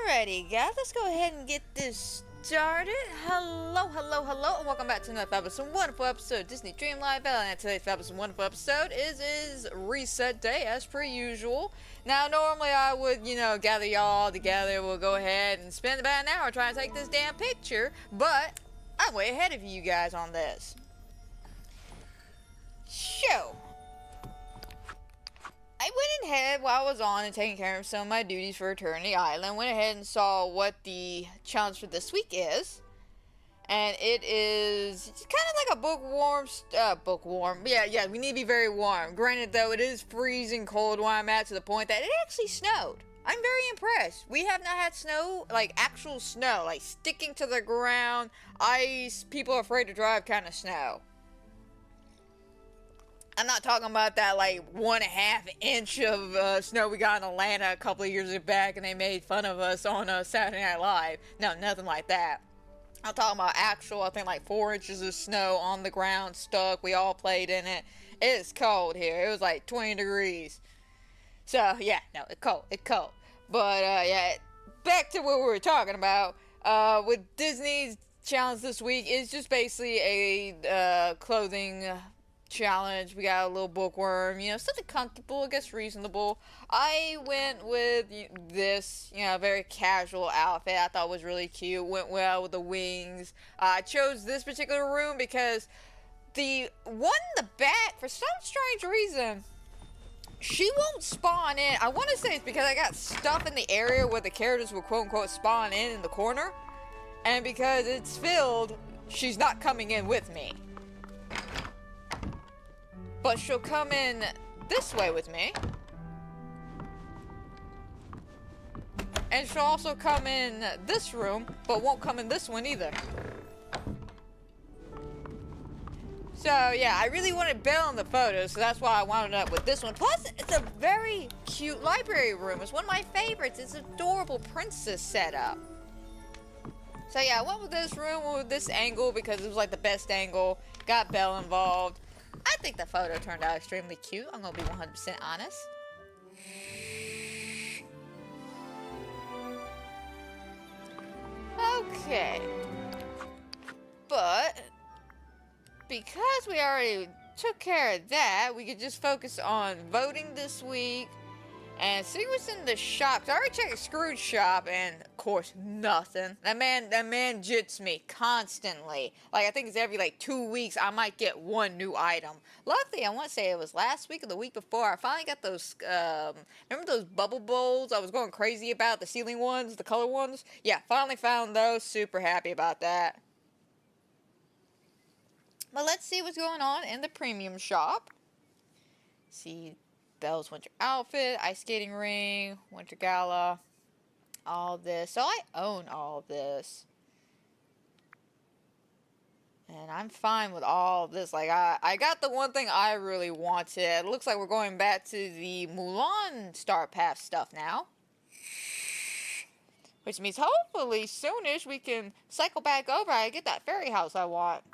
Alrighty, guys, let's go ahead and get this started. Hello, and welcome back to another fabulous and wonderful episode of Disney Dreamlight. And today's fabulous and wonderful episode is Reset Day, as per usual. Now, normally I would, gather y'all together. We'll go ahead and spend about an hour trying to take this damn picture, but I'm way ahead of you guys on this. So, I went ahead while I was on and taking care of some of my duties for Eternity Island. Went ahead and saw what the challenge for this week is. And it is kind of like a bookworm. Yeah, we need to be very warm. Granted, though, it is freezing cold where I'm at, to the point that it actually snowed. I'm very impressed. We have not had snow, like actual snow, like sticking to the ground, ice, people are afraid to drive kind of snow. I'm not talking about that like 1.5 inch of snow we got in Atlanta a couple of years back and they made fun of us on Saturday Night Live. No, nothing like that. I'm talking about actual, I think like 4 inches of snow on the ground stuck. We all played in it. It's cold here. It was like 20 degrees. So yeah, no, it's cold. But yeah, back to what we were talking about. With Disney's challenge this week is just basically a clothing challenge. We got a little bookworm, something comfortable, I guess reasonable. I went with this, very casual outfit. I thought was really cute. Went well with the wings. I chose this particular room because the one in the back, for some strange reason, she won't spawn in. I want to say it's because I got stuff in the area where the characters will quote unquote spawn in the corner, and because it's filled, she's not coming in with me. But she'll come in this way with me. And she'll also come in this room, but won't come in this one either. So, yeah, I really wanted Belle in the photo, so that's why I wound up with this one. Plus, it's a very cute library room. It's one of my favorites. It's an adorable princess setup. So, yeah, I went with this room, went with this angle, because it was like the best angle. Got Belle involved. I think the photo turned out extremely cute. I'm gonna be 100% honest. Okay. But because we already took care of that, we could just focus on voting this week and see what's in the shop. I already checked Scrooge's shop, and of course, nothing. That man jits me constantly. Like, I think it's every like 2 weeks I might get one new item. Luckily, I want to say it was last week or the week before, I finally got those, remember those bubble bowls I was going crazy about? The ceiling ones, the color ones? Yeah, finally found those. Super happy about that. But let's see what's going on in the premium shop. See Belle's winter outfit, ice skating ring, winter gala, all this. So I own all this. And I'm fine with all this. Like, I got the one thing I really wanted. It looks like we're going back to the Mulan Star Path stuff now. Which means hopefully soonish we can cycle back over and get that fairy house I want.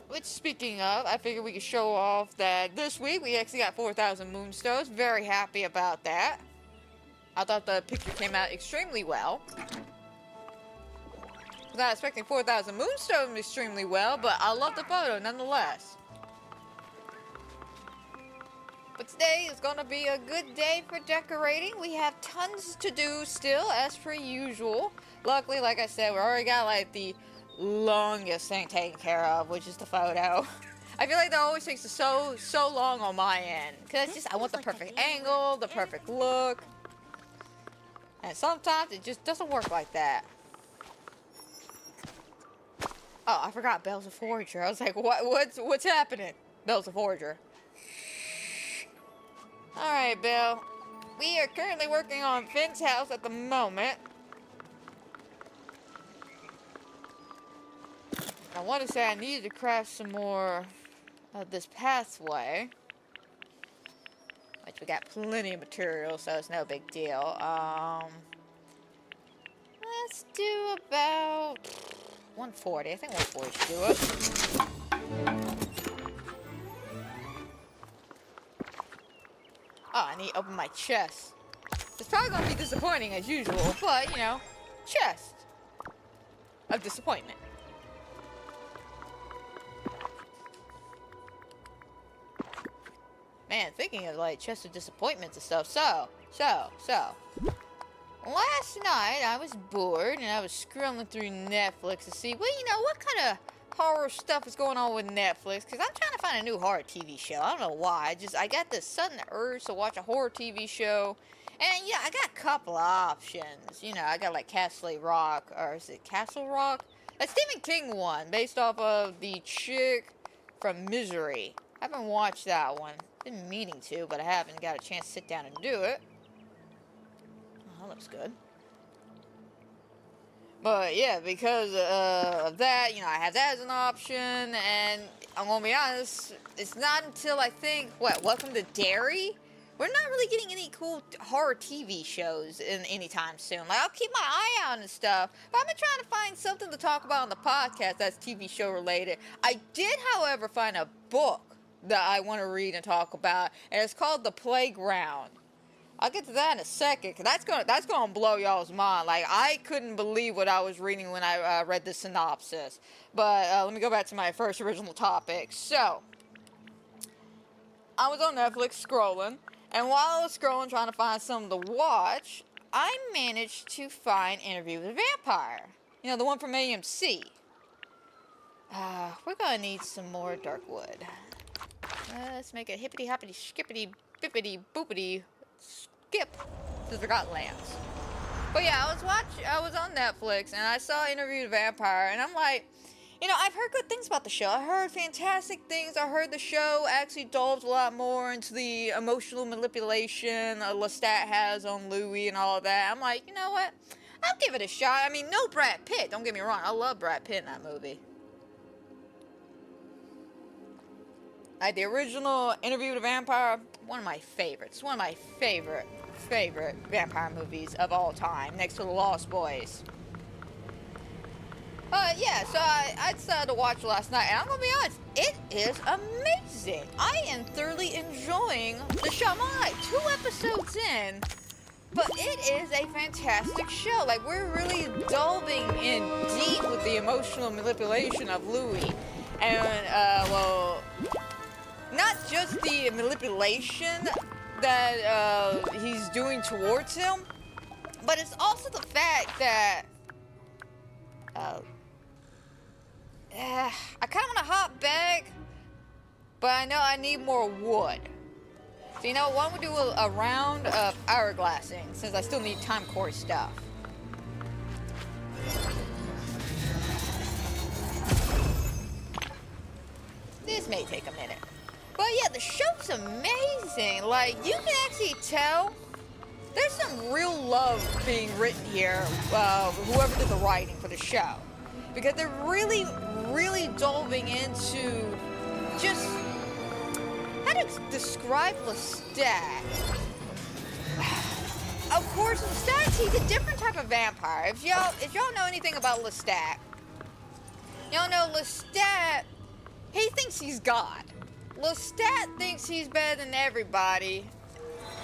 Which, speaking of, I figured we could show off that this week we actually got 4,000 moonstones. Very happy about that. I thought the picture came out extremely well. Was not expecting 4,000 moonstones extremely well, but I love the photo nonetheless. But today is going to be a good day for decorating. We have tons to do still, as per usual. Luckily, like I said, we already got like the longest thing taken care of, which is the photo. I feel like that always takes so long on my end, because it's just I want the perfect angle, the perfect look, and sometimes it just doesn't work like that. Oh, I forgot Belle's a forager. I was like, what's happening? Belle's a forager. All right, Belle. We are currently working on Finn's house at the moment. I want to say I needed to craft some more of this pathway. Which we got plenty of material, so it's no big deal. Let's do about 140. I think 140 should do it. Oh, I need to open my chest. It's probably gonna be disappointing as usual, but, you know, chest of disappointment. Man, thinking of, like, chest of disappointments and stuff, so. Last night, I was bored, and I was scrolling through Netflix to see, well, you know, what kind of horror stuff is going on with Netflix, because I'm trying to find a new horror TV show. I don't know why, I got this sudden urge to watch a horror TV show, and, yeah, I got a couple of options. You know, I got, like, Castle Rock, or is it Castle Rock? That Stephen King one, based off of the chick from Misery. I haven't watched that one. Been meaning to, but I haven't got a chance to sit down and do it. Oh, that looks good. But yeah, because of that, you know, I have that as an option, and I'm gonna be honest, it's not until I think, Welcome to Derry? We're not really getting any cool horror TV shows in anytime soon. Like, I'll keep my eye out and stuff, but I've been trying to find something to talk about on the podcast that's TV show related. I did, however, find a book that I want to read and talk about, and it's called The Playground. I'll get to that in a second, because that's gonna blow y'all's mind. Like, I couldn't believe what I was reading when I read the synopsis. But let me go back to my first original topic. So, I was on Netflix scrolling, and while I was scrolling trying to find something to watch, I managed to find Interview with a Vampire. You know, the one from AMC. We're gonna need some more dark wood. Let's make it hippity hoppity skippity bippity boopity skip to the Forgotten Lands. But yeah, I was on Netflix and I saw Interview with a Vampire, and I'm like, you know, I've heard good things about the show. I heard fantastic things. I heard the show actually delves a lot more into the emotional manipulation Lestat has on Louis and all of that. I'm like, you know what? I'll give it a shot. I mean, no Brad Pitt. Don't get me wrong. I love Brad Pitt in that movie. Like, the original Interview with a Vampire, one of my favorites. One of my favorite vampire movies of all time, next to The Lost Boys. Yeah, so I decided to watch it last night, and I'm gonna be honest, it is amazing. I am thoroughly enjoying the show. I'm only like 2 episodes in, but it is a fantastic show. Like, we're really delving in deep with the emotional manipulation of Louis. And, well, not just the manipulation that he's doing towards him, but it's also the fact that I kind of want to hop back, but I know I need more wood. So, you know, why don't we do a round of hourglassing, since I still need time core stuff. This may take a minute. But yeah, the show's amazing. Like, you can actually tell there's some real love being written here, whoever did the writing for the show. Because they're really delving into just how to describe Lestat. Of course, Lestat, he's a different type of vampire. If y'all know anything about Lestat, y'all know Lestat, he thinks he's God. Lestat thinks he's better than everybody,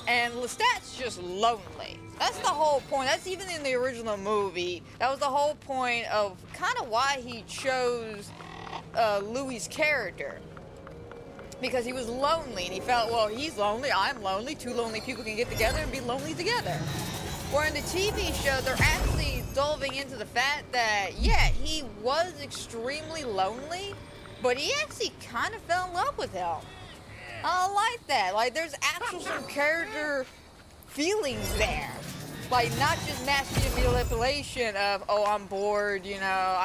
and Lestat's just lonely. That's the whole point. That's even in the original movie. That was the whole point of kind of why he chose Louis' character. Because he was lonely, and he felt, well, he's lonely, I'm lonely, 2 lonely people can get together and be lonely together. Where in the TV show, they're actually delving into the fact that, yeah, he was extremely lonely, but he actually kind of fell in love with him. I like that. Like, there's actual some character feelings there. Like, not just nasty manipulation of, oh, I'm bored, you know,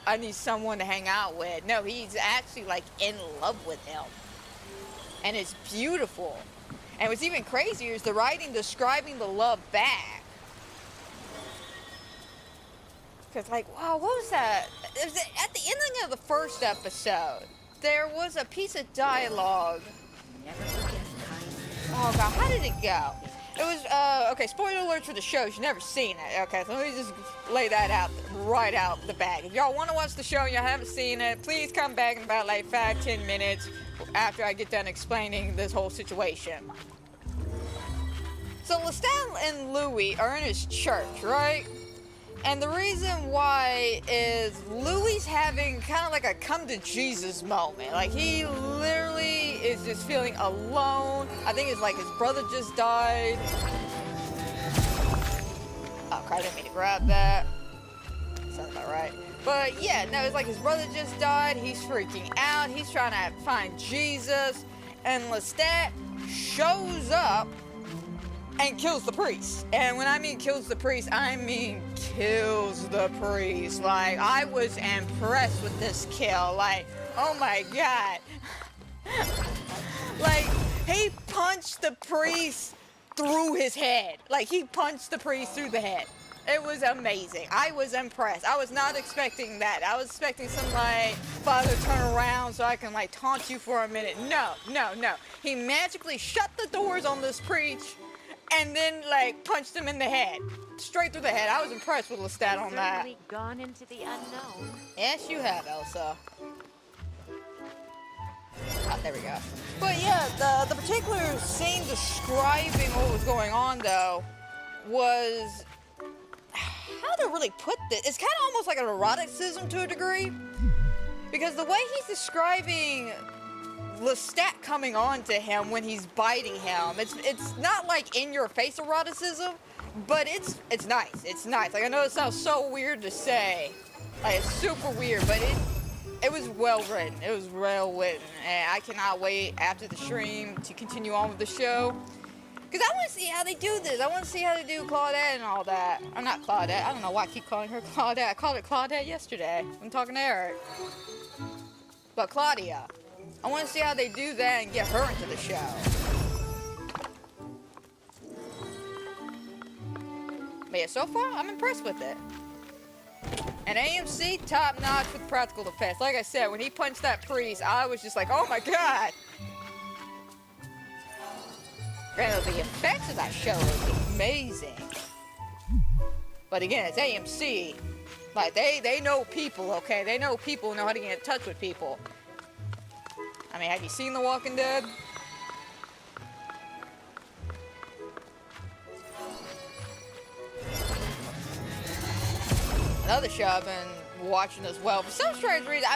I need someone to hang out with. No, he's actually, like, in love with him. And it's beautiful. And what's even crazier is the writing describing the love back. Because, like, wow, what was that? It was at the ending of the first episode, there was a piece of dialogue. Oh, God, how did it go? It was, okay, spoiler alert for the show. You've never seen it. Okay, so let me just lay that out right out the bag. If y'all want to watch the show and you haven't seen it, please come back in about, like, 5-10 minutes after I get done explaining this whole situation. So Lestat and Louis are in his church, right? And the reason why is Louis having kind of like a come to Jesus moment. Like he literally is just feeling alone. I think it's like his brother just died. Oh crap, I didn't mean to grab that. Sounds about right. But yeah, no, it's like his brother just died. He's freaking out. He's trying to find Jesus. And Lestat shows up and kills the priest. And when I mean kills the priest, I mean kills the priest. Like, I was impressed with this kill. Like, oh my god. Like, he punched the priest through his head. Like, he punched the priest through the head. It was amazing. I was impressed. I was not expecting that. I was expecting some, like, father turn around so I can, like, taunt you for a minute. No, no, no. He magically shut the doors on this priest and then, like, punched him in the head. Straight through the head. I was impressed with Lestat on that. Certainly gone into the unknown. Yes, you have, Elsa. Oh, there we go. But yeah, the particular scene describing what was going on, though, was... how to really put this? It's kind of almost like an eroticism to a degree. Because the way he's describing Lestat coming on to him when he's biting him, it's not like in-your-face eroticism, but it's nice. It's nice. Like, I know it sounds so weird to say. Like, it's super weird, but it was well written. It was well written. And I cannot wait after the stream to continue on with the show. Because I want to see how they do this. I want to see how they do Claudette and all that. Or not Claudette. I don't know why I keep calling her Claudette. I called her Claudette yesterday. I'm talking to Eric. But Claudia. I want to see how they do that and get her into the show. But yeah, so far, I'm impressed with it. And AMC, top notch with practical effects. Like I said, when he punched that priest, I was just like, oh my god. Granted, the effects of that show is amazing. But again, it's AMC. Like, they know people, okay? They know people, know how to get in touch with people. I mean, have you seen The Walking Dead? Another show I've been watching as well. For some strange reason,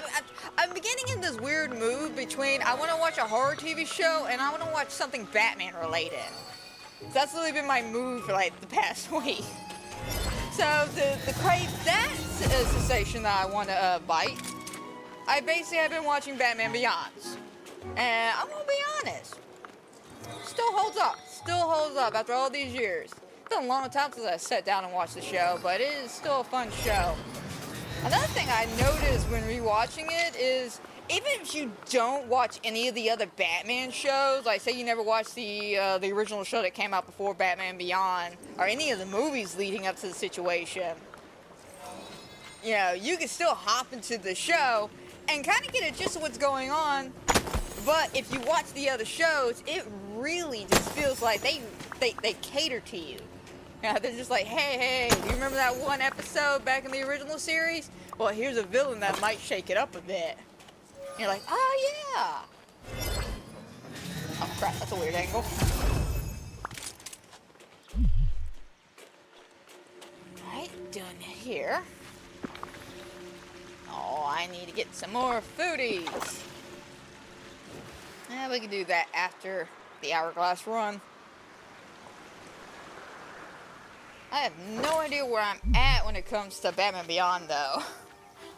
I'm beginning in this weird mood between I want to watch a horror TV show and I want to watch something Batman related. So that's really been my mood for like the past week. So the crave that sensation that I want to bite, I basically have been watching Batman Beyond. And I'm gonna be honest, still holds up. Still holds up after all these years. It's been a long time since I sat down and watched the show, but it is still a fun show. Another thing I noticed when rewatching it is, even if you don't watch any of the other Batman shows, like say you never watched the original show that came out before Batman Beyond, or any of the movies leading up to the situation, you know, you can still hop into the show and kind of get a gist of what's going on. But if you watch the other shows, it really just feels like they cater to you. Yeah, they're just like, hey, do you remember that one episode back in the original series? Well, here's a villain that might shake it up a bit. And you're like, oh yeah. Oh crap, that's a weird angle. Alright, done here. Oh, I need to get some more foodies. Yeah, we can do that after the hourglass run. I have no idea where I'm at when it comes to Batman Beyond, though.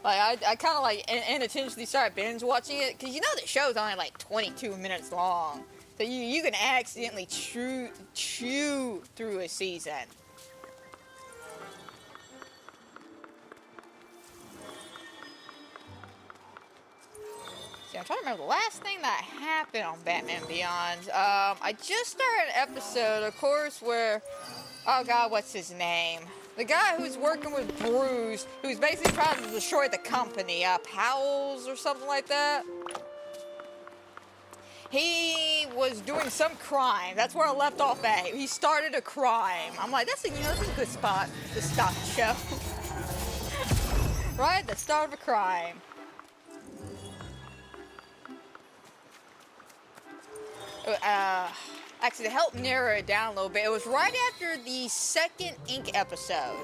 Like, I kind of like inattentionally started binge watching it, because you know the show's only like 22 minutes long. So you can accidentally chew through a season. See, I'm trying to remember the last thing that happened on Batman Beyond. I just started an episode, of course, where... oh god, what's his name? The guy who's working with Bruce, who's basically trying to destroy the company, Powell's or something like that. He was doing some crime. That's where I left off at. He started a crime. I'm like, that's a good spot to stop the show. Right? The start of a crime. Actually, to help narrow it down a little bit, it was right after the second Ink episode,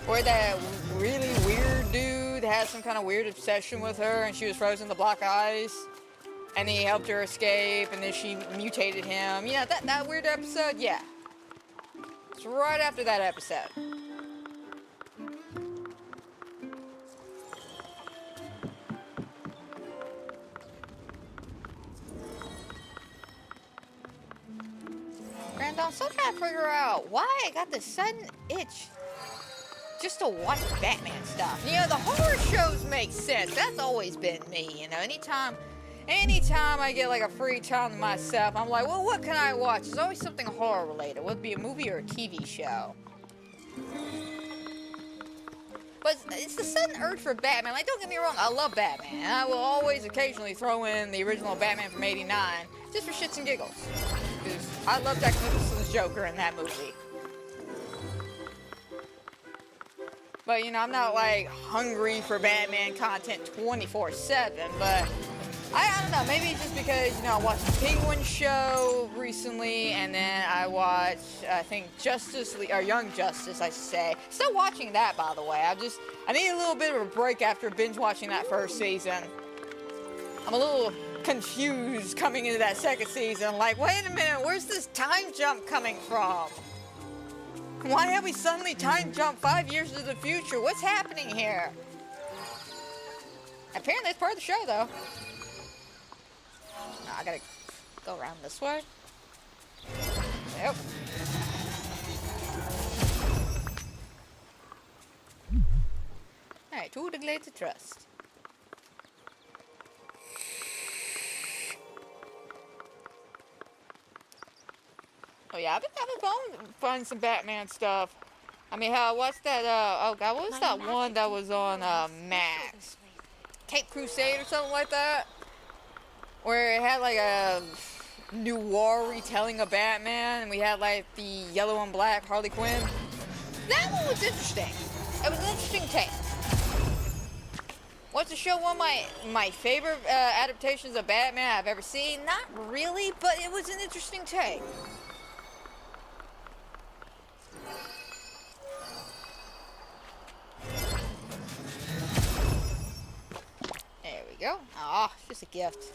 where that really weird dude had some kind of weird obsession with her, and she was frozen to block ice, and he helped her escape, and then she mutated him. You know, that weird episode? Yeah. It's right after that episode. And I'm still trying to figure out why I got this sudden itch just to watch Batman stuff. You know, the horror shows make sense. That's always been me, you know. Anytime I get like a free time to myself, I'm like, well, what can I watch? There's always something horror related. Whether it be a movie or a TV show. But it's the sudden urge for Batman. Like, don't get me wrong, I love Batman. And I will always occasionally throw in the original Batman from '89, just for shits and giggles. Because I love Jack Nicholson's Joker in that movie. But, you know, I'm not, like, hungry for Batman content 24/7, but I don't know, maybe it's just because, you know, I watched the Penguin show recently, and then I watched, I think, Justice League, or Young Justice, I should say. Still watching that, by the way. I need a little bit of a break after binge watching that first season. I'm a little confused coming into that second season. Like, wait a minute, where's this time jump coming from? Why have we suddenly time jumped 5 years into the future? What's happening here? Apparently it's part of the show, though. No, I gotta go around this way. Yep. Alright, too late to trust. Oh yeah, I've been having fun some Batman stuff. I mean, I watched that, oh god, what was that one that was on, Max? Cape Crusade or something like that? Where it had like a noir retelling of Batman, and we had like the yellow and black Harley Quinn. That one was interesting. It was an interesting take. What's the show one of my favorite adaptations of Batman I've ever seen? Not really, but it was an interesting take. There we go. Ah, it's just a gift.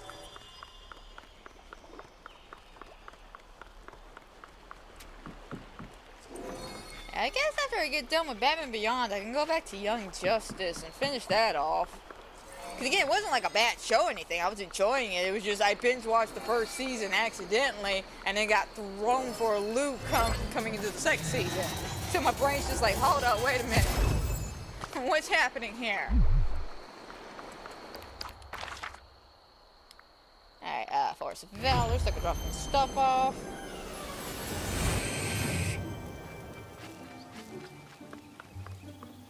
I guess after I get done with Batman Beyond, I can go back to Young Justice and finish that off. Because again, it wasn't like a bad show or anything. I was enjoying it. It was just I binge watched the first season accidentally and then got thrown for a loop coming into the second season. So my brain's just like, hold up, wait a minute. What's happening here? Alright, Force of Valor, so I can drop some stuff off.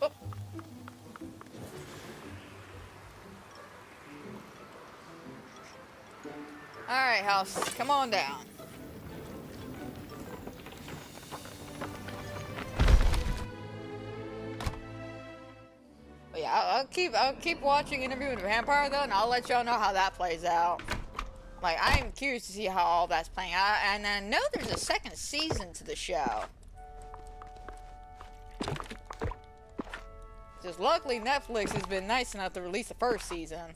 Oh. Alright, house, come on down. But yeah, I'll keep watching Interview with the Vampire though, and I'll let y'all know how that plays out. Like, I am curious to see how all that's playing out, and I know there's a second season to the show. Just luckily Netflix has been nice enough to release the first season.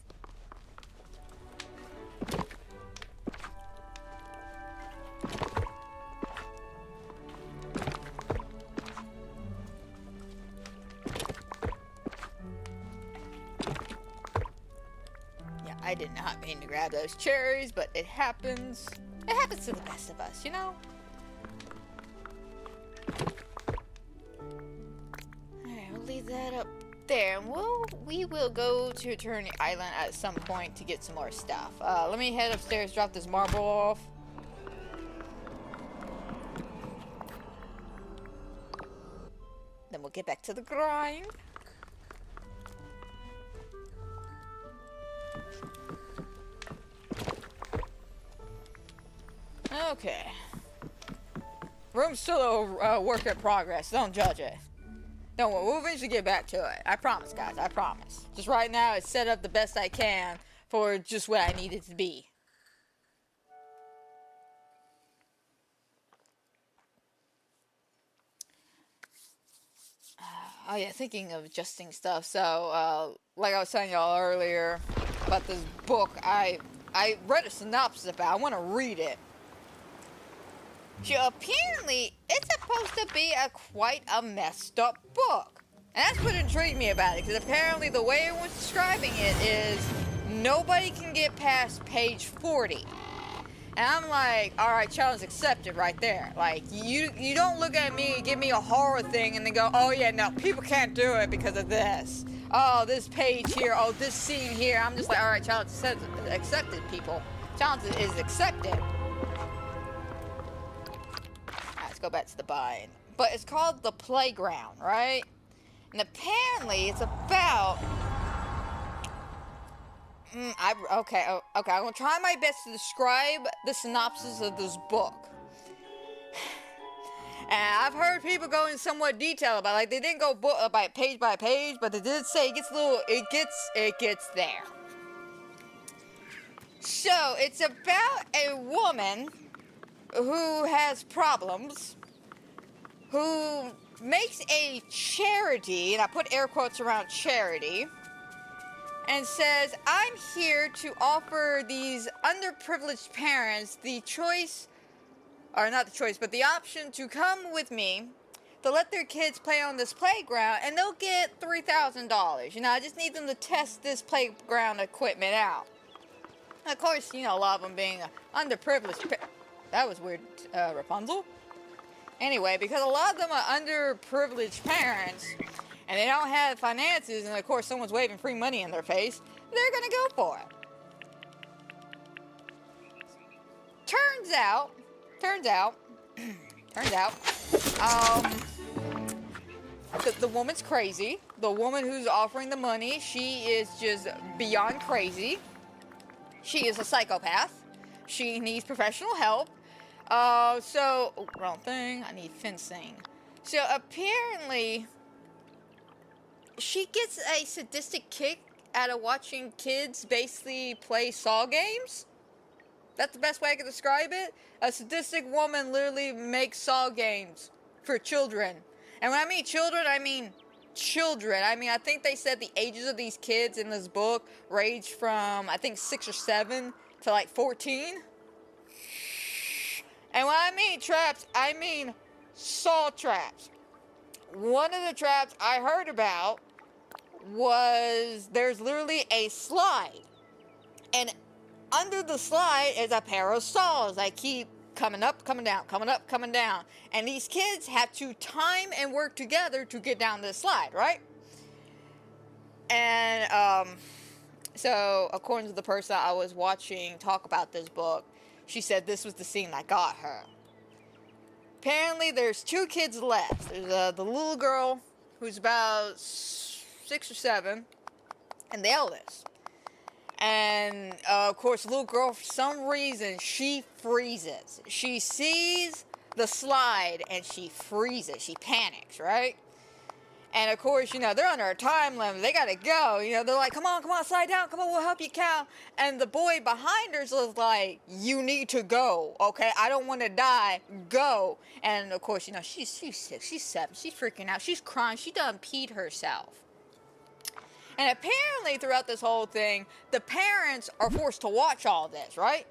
I did not mean to grab those cherries, but it happens. It happens to the best of us, you know? Alright, we'll leave that up there. And we will go to Eternity Island at some point to get some more stuff. Let me head upstairs, drop this marble off. Then we'll get back to the grind. Okay. Room's still a work in progress. Don't judge it. Don't worry. We'll eventually get back to it. I promise, guys. I promise. Just right now, it's set up the best I can for just what I need it to be. Oh yeah, thinking of adjusting stuff. So, like I was telling y'all earlier about this book, I read a synopsis about. I want to read it. So apparently, it's supposed to be quite a messed up book, and that's what intrigued me about it. Because apparently, the way it was describing it is nobody can get past page 40. And I'm like, all right, challenge accepted right there. Like, you don't look at me, give me a horror thing, and then go, oh yeah, no, people can't do it because of this. Oh, this page here, oh, this scene here. I'm just like, all right, challenge accepted, people. Challenge is accepted. All right, let's go back to the bind. But it's called The Playground, right? And apparently, it's about... okay, I'm gonna try my best to describe the synopsis of this book. And I've heard people go in somewhat detail about it. Like, they didn't go by page, but they did say it gets there. So, it's about a woman who has problems, who makes a charity, and I put air quotes around charity, and says, I'm here to offer these underprivileged parents the choice, or not the choice, but the option to come with me to let their kids play on this playground, and they'll get $3,000. You know, I just need them to test this playground equipment out. And of course, you know, a lot of them being underprivileged. That was weird, Rapunzel. Anyway, because a lot of them are underprivileged parents, and they don't have finances, and of course someone's waving free money in their face, they're gonna go for it. Turns out, the woman's crazy. The woman who's offering the money, she is just beyond crazy. She is a psychopath. She needs professional help. Wrong thing, I need fencing. So apparently, she gets a sadistic kick out of watching kids basically play Saw games. That's the best way I can describe it. A sadistic woman literally makes Saw games for children. And when I mean children, I mean children. I think they said the ages of these kids in this book range from, I think, 6 or 7 to like 14. And when I mean traps, I mean Saw traps. One of the traps I heard about was there's literally a slide, and under the slide is a pair of saws that keep coming up, coming down, coming up, coming down, and these kids have to time and work together to get down this slide, right? And so according to the person I was watching talk about this book, she said this was the scene that got her. Apparently there's 2 kids left. There's the little girl who's about 6 or 7, and the eldest. And of course, the little girl, for some reason, she freezes. She sees the slide and she freezes. She panics, right? And of course, you know, they're under a time limit. They gotta go. You know, they're like, come on, slide down. Come on, we'll help you count. And the boy behind her is like, you need to go, okay? I don't want to die. Go. And of course, you know, she's 6, she's 7. She's freaking out. She's crying. She done peed herself. And apparently, throughout this whole thing, the parents are forced to watch all this, right?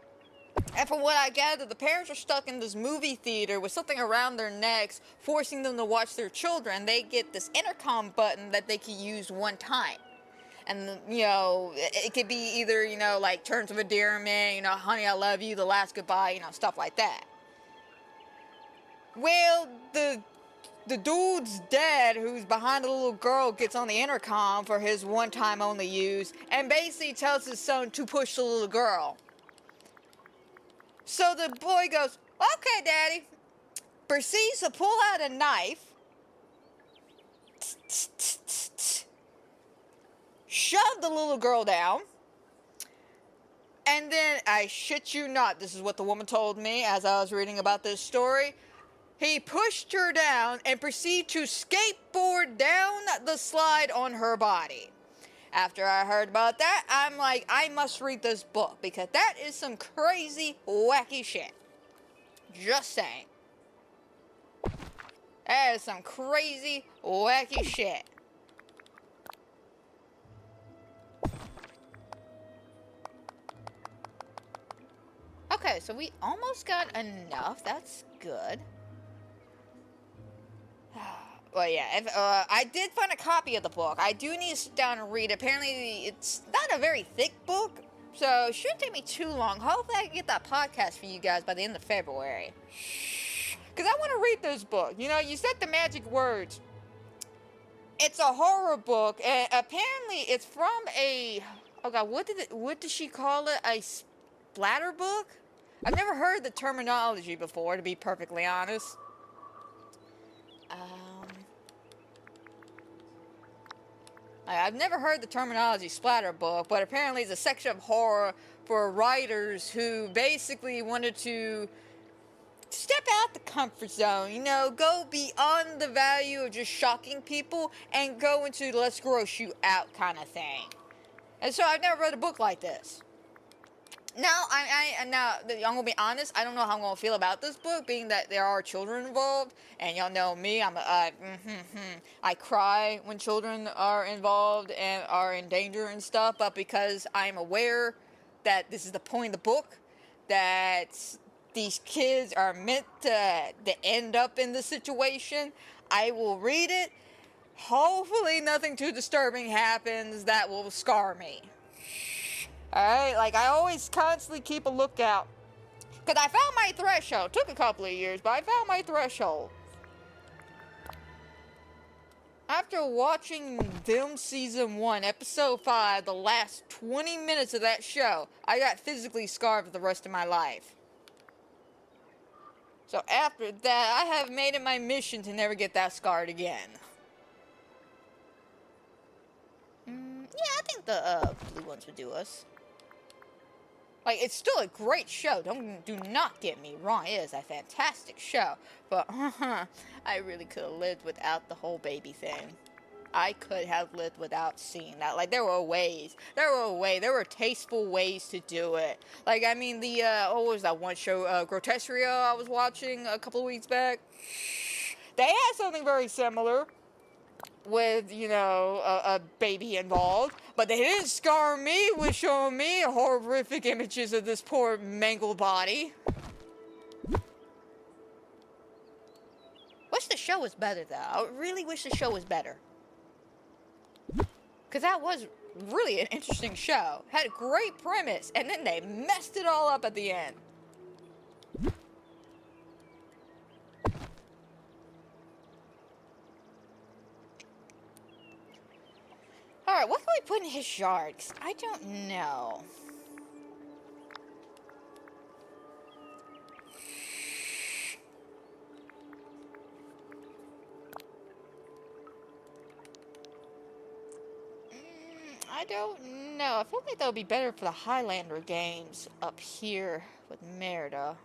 And from what I gather, the parents are stuck in this movie theater with something around their necks, forcing them to watch their children. They get this intercom button that they can use one time. And, you know, it could be either, you know, like terms of endearment, you know, honey, I love you, the last goodbye, you know, stuff like that. Well, the dude's dad, who's behind the little girl, gets on the intercom for his one-time only use, and basically tells his son to push the little girl. So the boy goes, okay, daddy. Proceeds to pull out a knife. Shove the little girl down. And then, I shit you not, this is what the woman told me as I was reading about this story. He pushed her down and proceeded to skateboard down the slide on her body. After I heard about that, I'm like, I must read this book because that is some crazy, wacky shit. Just saying. That is some crazy, wacky shit. Okay, so we almost got enough. That's good. Well, yeah, if, I did find a copy of the book. I do need to sit down and read. Apparently, it's not a very thick book, so it shouldn't take me too long. Hopefully, I can get that podcast for you guys by the end of February. Because I want to read this book. You know, you said the magic words. It's a horror book, and apparently, it's from a... Oh, God, what did she call it? A splatter book? I've never heard the terminology before, to be perfectly honest. I've never heard the terminology splatter book, but apparently it's a section of horror for writers who basically wanted to step out the comfort zone, you know, go beyond the value of just shocking people and go into let's gross you out kind of thing. And so I've never read a book like this. Now, I'm gonna be honest. I don't know how I'm gonna feel about this book, being that there are children involved, and y'all know me. I cry when children are involved and are in danger and stuff. But because I'm aware that this is the point of the book, that these kids are meant to end up in this situation, I will read it. Hopefully, nothing too disturbing happens that will scar me. Alright, like I always constantly keep a lookout. Because I found my threshold. Took a couple of years, but I found my threshold. After watching Film Season 1, Episode 5, the last 20 minutes of that show, I got physically scarred for the rest of my life. So after that, I have made it my mission to never get that scarred again. Yeah, I think the blue ones would do us. Like, it's still a great show. Do not get me wrong. It is a fantastic show. But, I really could have lived without the whole baby thing. I could have lived without seeing that. Like, there were tasteful ways to do it. Like, I mean, what was that one show, Grotesqueria I was watching a couple of weeks back? They had something very similar. With, you know, a baby involved. But they didn't scar me with showing me horrific images of this poor mangled body. Wish the show was better, though. I really wish the show was better. Because that was really an interesting show. Had a great premise, and then they messed it all up at the end. Alright, what can we put in his yard? 'Cause I don't know. I don't know. I feel like that would be better for the Highlander games up here with Merida.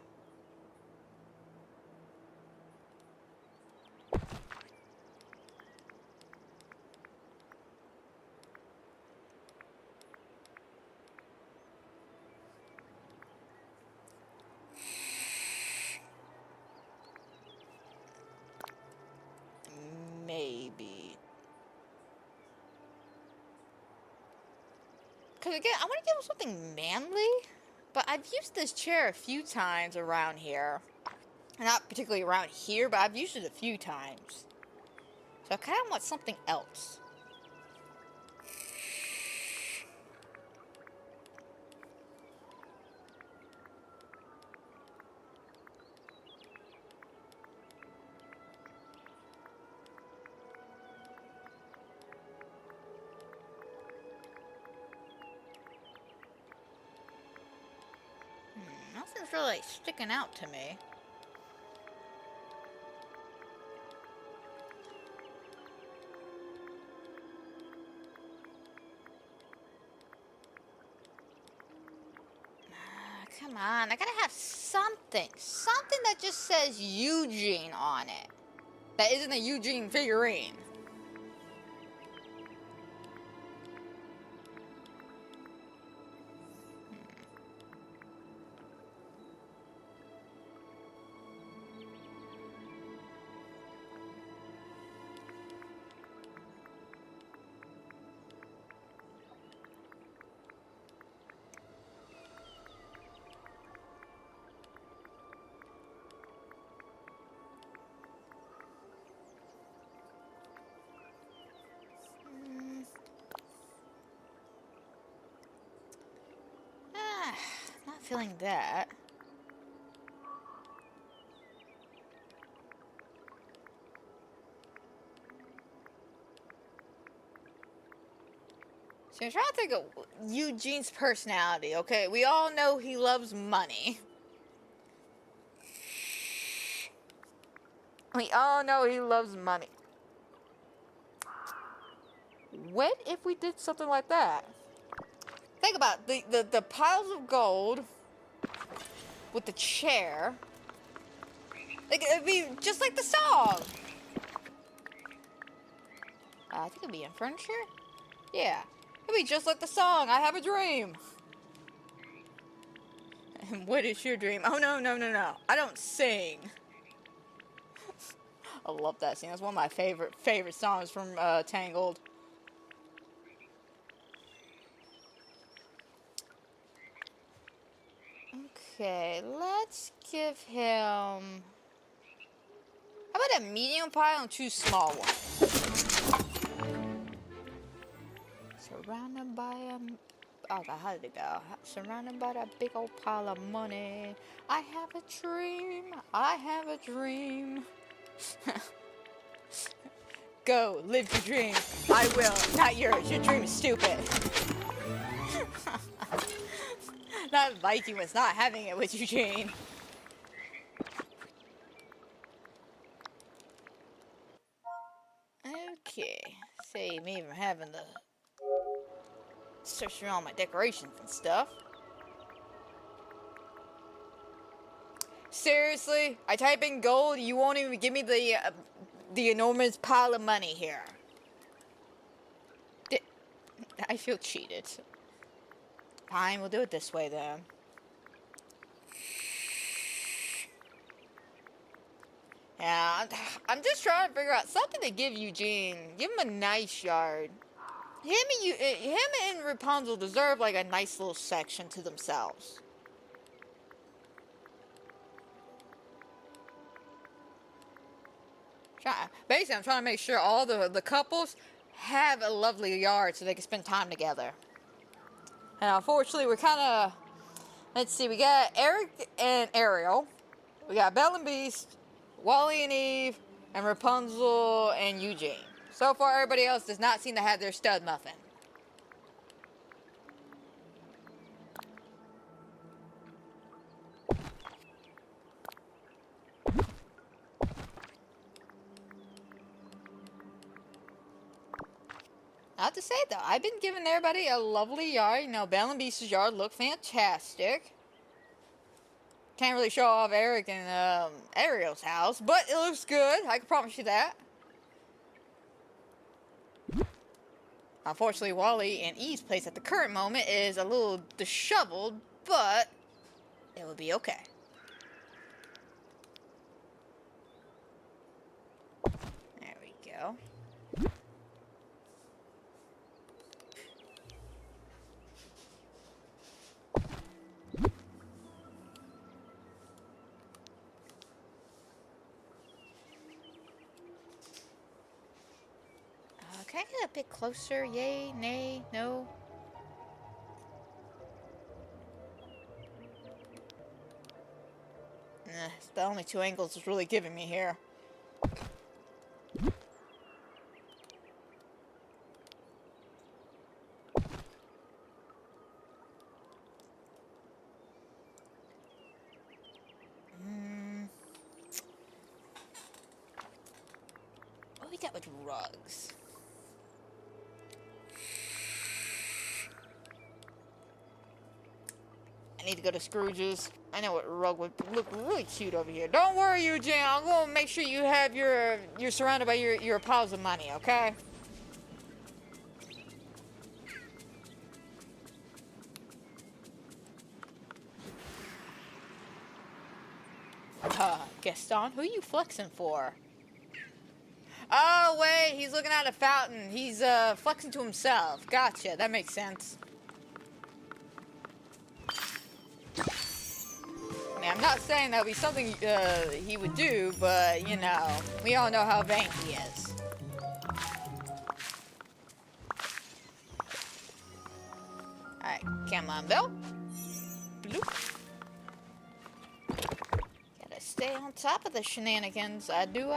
Maybe. Because again, I want to give him something manly. But I've used this chair a few times around here. Not particularly around here, but I've used it a few times. So I kind of want something else. Nothing's really sticking out to me. Come on, I gotta have something. Something that just says Eugene on it. That isn't a Eugene figurine. feeling that. So I'm trying to think of Eugene's personality, okay? We all know he loves money. We all know he loves money. What if we did something like that? Think about the piles of gold with the chair. Like, it'd be just like the song. I think it'd be in furniture. Yeah. It'd be just like the song, I Have a Dream. And what is your dream? Oh, no, no, no, no. I don't sing. I love that scene. That's one of my favorite songs from Tangled. Okay, let's give him... How about a medium pile and 2 small ones? Surrounded by a... Oh God, how did it go? Surrounded by that big old pile of money. I have a dream. I have a dream. Go, live your dream. I will, not yours. Your dream is stupid. That Viking was not having it with Eugene. Okay, save me from having to search around my decorations and stuff. Seriously, I type in gold, you won't even give me the enormous pile of money here. I feel cheated. Fine, we'll do it this way then. Yeah, I'm just trying to figure out something to give Eugene. Give him a nice yard. Him and Rapunzel deserve like a nice little section to themselves. Basically, I'm trying to make sure all the couples have a lovely yard so they can spend time together. And unfortunately, we're kind of... Let's see, we got Eric and Ariel. We got Belle and Beast, Wally and Eve, and Rapunzel and Eugene. So far, everybody else does not seem to have their stud muffin. I have to say though, I've been giving everybody a lovely yard. You know, Belle and Beast's yard look fantastic. Can't really show off Eric and Ariel's house, but it looks good. I can promise you that. Unfortunately, Wally and Eve's place at the current moment is a little disheveled, but it will be okay. There we go. Can I get a bit closer? Yay, nay, no? It's the only 2 angles it's really giving me here. What we got with rugs? I need to go to Scrooge's. I know what rug would look really cute over here. Don't worry, Eugene. I'm going to make sure you have you're surrounded by your piles of money, okay? Gaston, who are you flexing for? Oh, wait, he's looking at a fountain. He's flexing to himself. Gotcha, that makes sense. I mean, I'm not saying that would be something he would do, but, you know, we all know how vain he is. Alright, come on, Bill. Bloop. stay on top of the shenanigans. I do.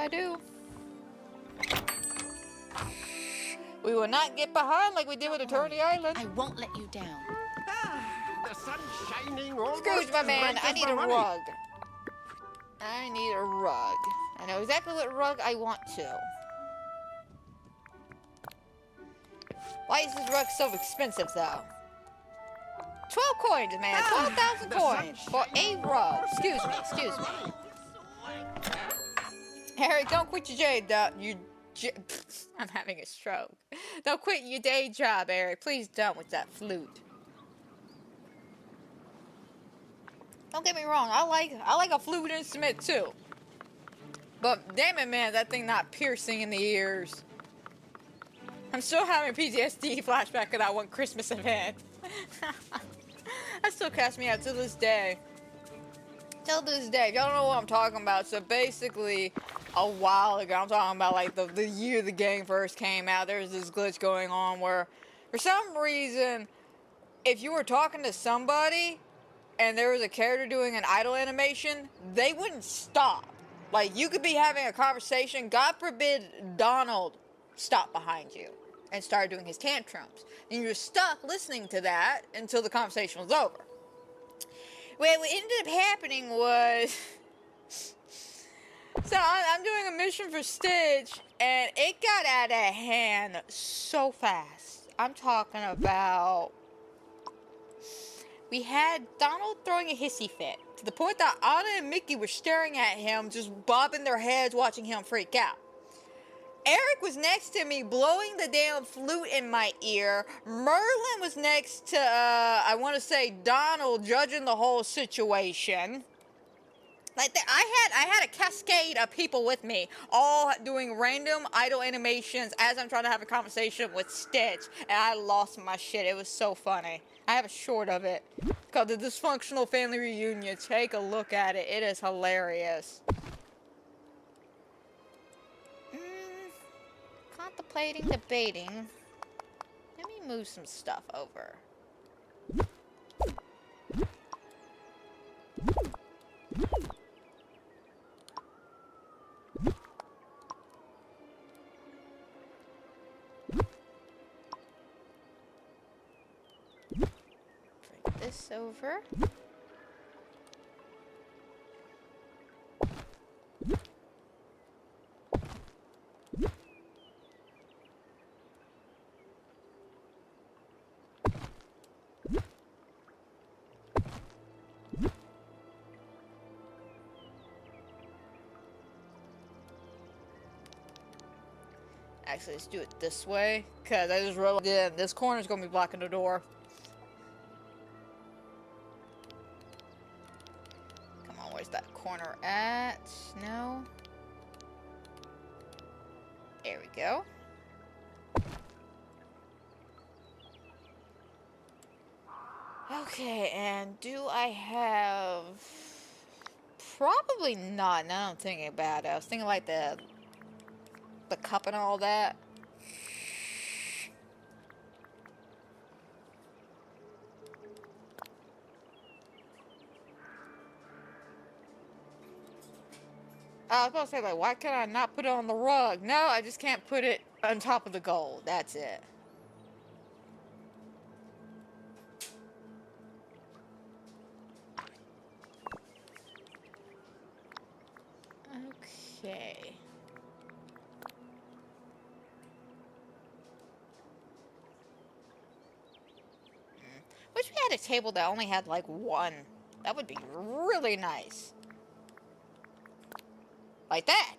We will not get behind like we did with Eternity Island. I won't let you down. The sun's shining almost Scrooge, my as man, bright I as need my a money. rug. I need a rug. I know exactly what rug I want to. Why is this rug so expensive, though? 12 coins, man. 12,000 coins for a rug. Excuse me. Harry, don't quit your I'm having a stroke. Don't quit your day job, Harry. Please don't with that flute. Don't get me wrong. I like a flute instrument too. But damn it, man, that thing not piercing in the ears. I'm still having PTSD flashback of that one Christmas event. That still casts me out to this day. Till this day, if y'all don't know what I'm talking about, so basically, a while ago, I'm talking about like the year the game first came out, there was this glitch going on where, for some reason, if you were talking to somebody, and there was a character doing an idle animation, they wouldn't stop. Like, you could be having a conversation, God forbid Donald stopped behind you and started doing his tantrums. And you're stuck listening to that until the conversation was over. Well, what ended up happening was... So, I'm doing a mission for Stitch, and it got out of hand so fast. I'm talking about... We had Donald throwing a hissy fit, to the point that Anna and Mickey were staring at him, just bobbing their heads, watching him freak out. Eric was next to me, blowing the damn flute in my ear. Merlin was next to, I want to say Donald, judging the whole situation. Like, I had a cascade of people with me, all doing random idle animations as I'm trying to have a conversation with Stitch, and I lost my shit. It was so funny. I have a short of it, called The Dysfunctional Family Reunion. Take a look at it. It is hilarious. Contemplating, debating. Let me move some stuff over. Bring this over. Actually, let's do it this way, because I just realized this corner's going to be blocking the door. Come on, where's that corner at? No. There we go. Okay, and do I have... Probably not, now I'm thinking about it. I was thinking like the cup and all that. I was about to say, like, why can I not put it on the rug? No, I just can't put it on top of the gold. That's it. Okay. Wish we had a table that only had, like, one. That would be really nice. Like that.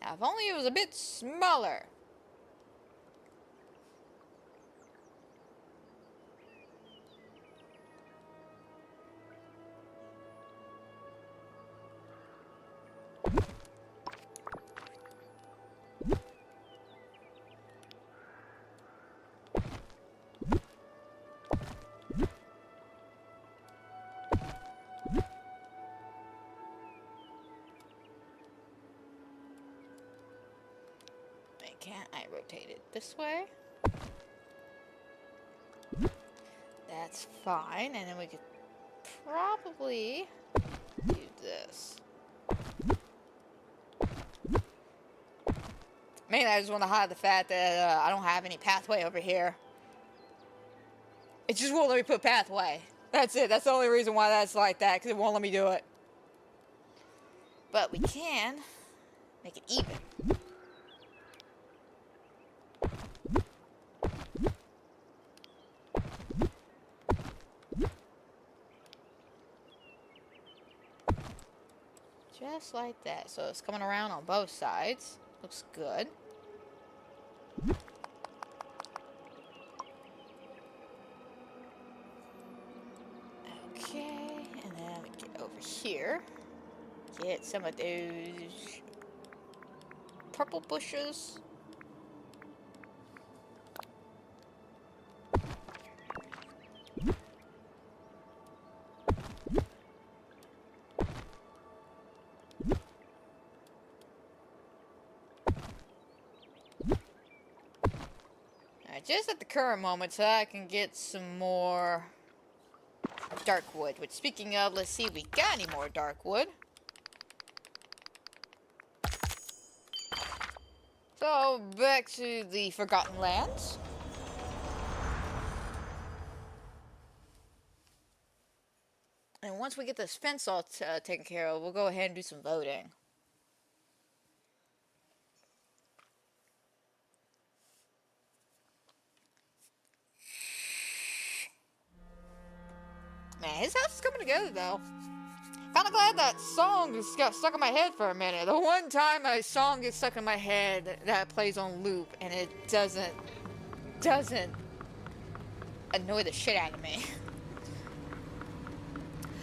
Now, if only it was a bit smaller. Can't I rotate it this way? That's fine, and then we could probably do this. Mainly, I just want to hide the fact that I don't have any pathway over here. It just won't let me put pathway. That's it. That's the only reason why that's like that, because it won't let me do it. But we can make it even. Just like that. So it's coming around on both sides. Looks good. Okay, and then we get over here. Get some of those purple bushes. Just at the current moment, so I can get some more dark wood. Which, speaking of, let's see if we got any more dark wood. So, back to the Forgotten Lands. And once we get this fence all taken care of, we'll go ahead and do some voting. Man, his house is coming together, though. Kinda glad that song just got stuck in my head for a minute. The one time a song gets stuck in my head that plays on loop, and it doesn't annoy the shit out of me.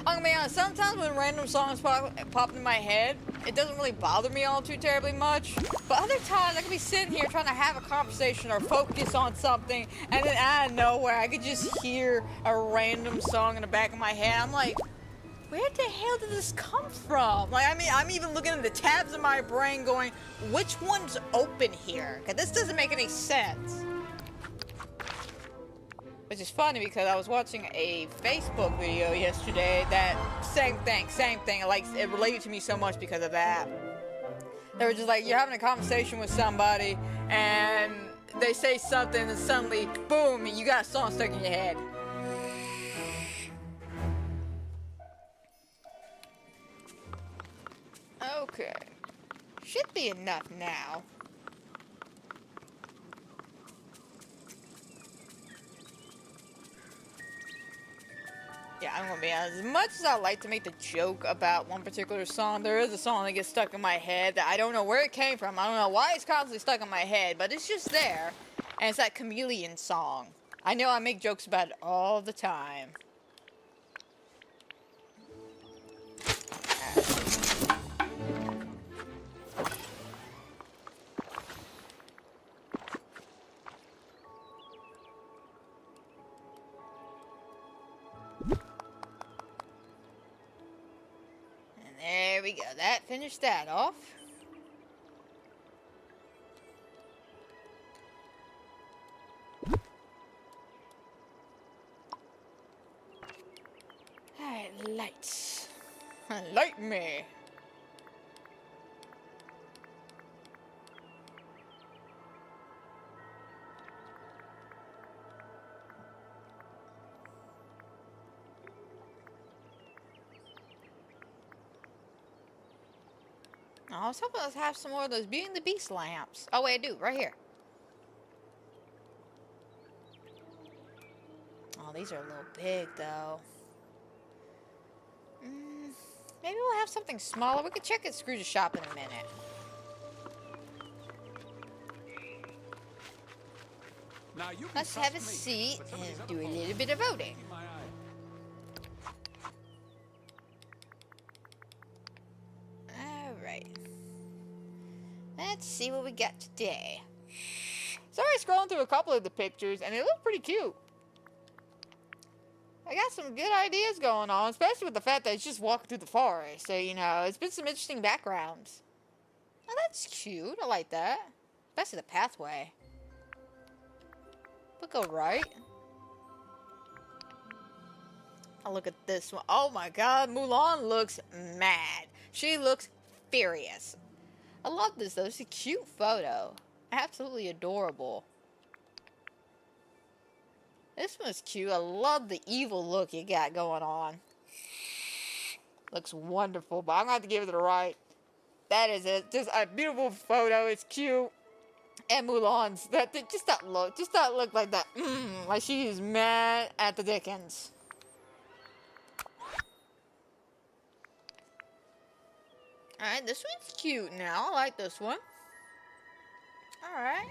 I'm gonna be honest, sometimes when random songs pop in my head, it doesn't really bother me all too terribly much. But other times, I could be sitting here trying to have a conversation or focus on something, and then out of nowhere, I could just hear a random song in the back of my head. I'm like, where the hell did this come from? Like, I mean, I'm even looking at the tabs in my brain going, which one's open here? Because this doesn't make any sense. Which is funny because I was watching a Facebook video yesterday that same thing. Like, it related to me so much because of that. They were just like, you're having a conversation with somebody and they say something and suddenly, boom, you got a song stuck in your head. Okay. Should be enough now. Yeah, I'm gonna be honest. As much as I like to make the joke about one particular song, there is a song that gets stuck in my head that I don't know where it came from. I don't know why it's constantly stuck in my head, but it's just there. And it's that Chameleon song. I know I make jokes about it all the time. There we go. That finished that off. Alright, lights. Light me. I was hoping to have some more of those Beauty and the Beast lamps. Oh wait, I do, right here. Oh, these are a little big though. Maybe we'll have something smaller. We could check at Scrooge's shop in a minute. Now you Let's have a seat and do a little bit of voting. Alright. Let's see what we got today. Sorry, scrolling through a couple of the pictures, and they look pretty cute. I got some good ideas going on, especially with the fact that it's just walking through the forest. So, you know, it's been some interesting backgrounds. Oh, that's cute. I like that. Especially the pathway. We'll go right. I Look at this one. Oh my god, Mulan looks mad. She looks furious. I love this though. It's a cute photo. Absolutely adorable. This one's cute. I love the evil look you got going on. Looks wonderful, but I'm gonna have to give it a right. That is it. Just a beautiful photo. It's cute. And Mulan's just that look like that. Like she is mad at the Dickens. Alright, this one's cute now. I like this one. Alright.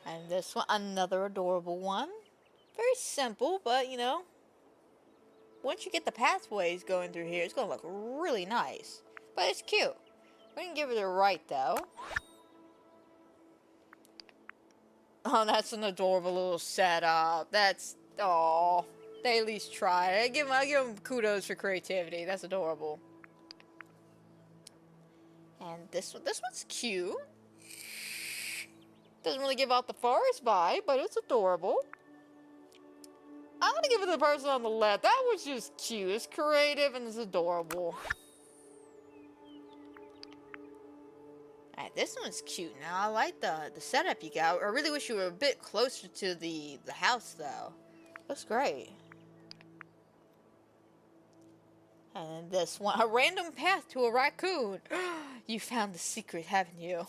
And this one, another adorable one. Very simple, but you know, once you get the pathways going through here, it's going to look really nice. But it's cute. We can give it a right, though. Oh, that's an adorable little setup. That's, oh, they at least tried. I give them kudos for creativity. That's adorable. And this one's cute. Doesn't really give out the forest vibe, but it's adorable. I'm gonna give it to the person on the left. That was just cute. It's creative and it's adorable. Alright, this one's cute now. I like the setup you got. I really wish you were a bit closer to the house though. Looks great. And this one, a random path to a raccoon. You found the secret, haven't you?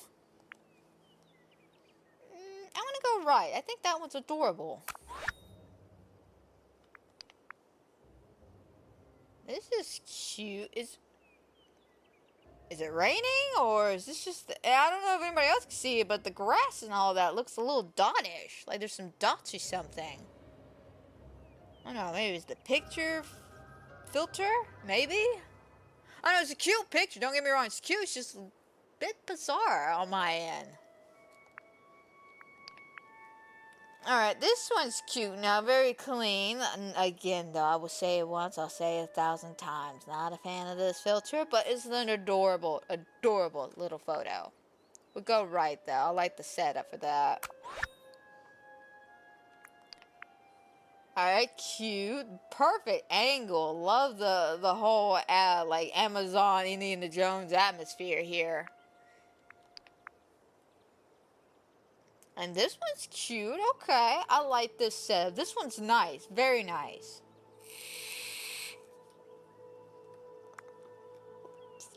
I'm gonna go right. I think that one's adorable. This is cute. Is it raining or is this just I don't know if anybody else can see it, but the grass and all that looks a little dotish. Like there's some dots or something. I don't know, maybe it's the picture filter? Maybe? I don't know, it's a cute picture, don't get me wrong, it's cute, it's just a bit bizarre on my end. Alright, this one's cute now, very clean. And again, though, I will say it once, I'll say it 1,000 times. Not a fan of this filter, but it's an adorable, adorable little photo. We'll go right, though. I like the setup for that. Alright, cute. Perfect angle. Love the whole, like, Amazon, Indiana Jones atmosphere here. And this one's cute. Okay, I like this setup. This one's nice. Very nice.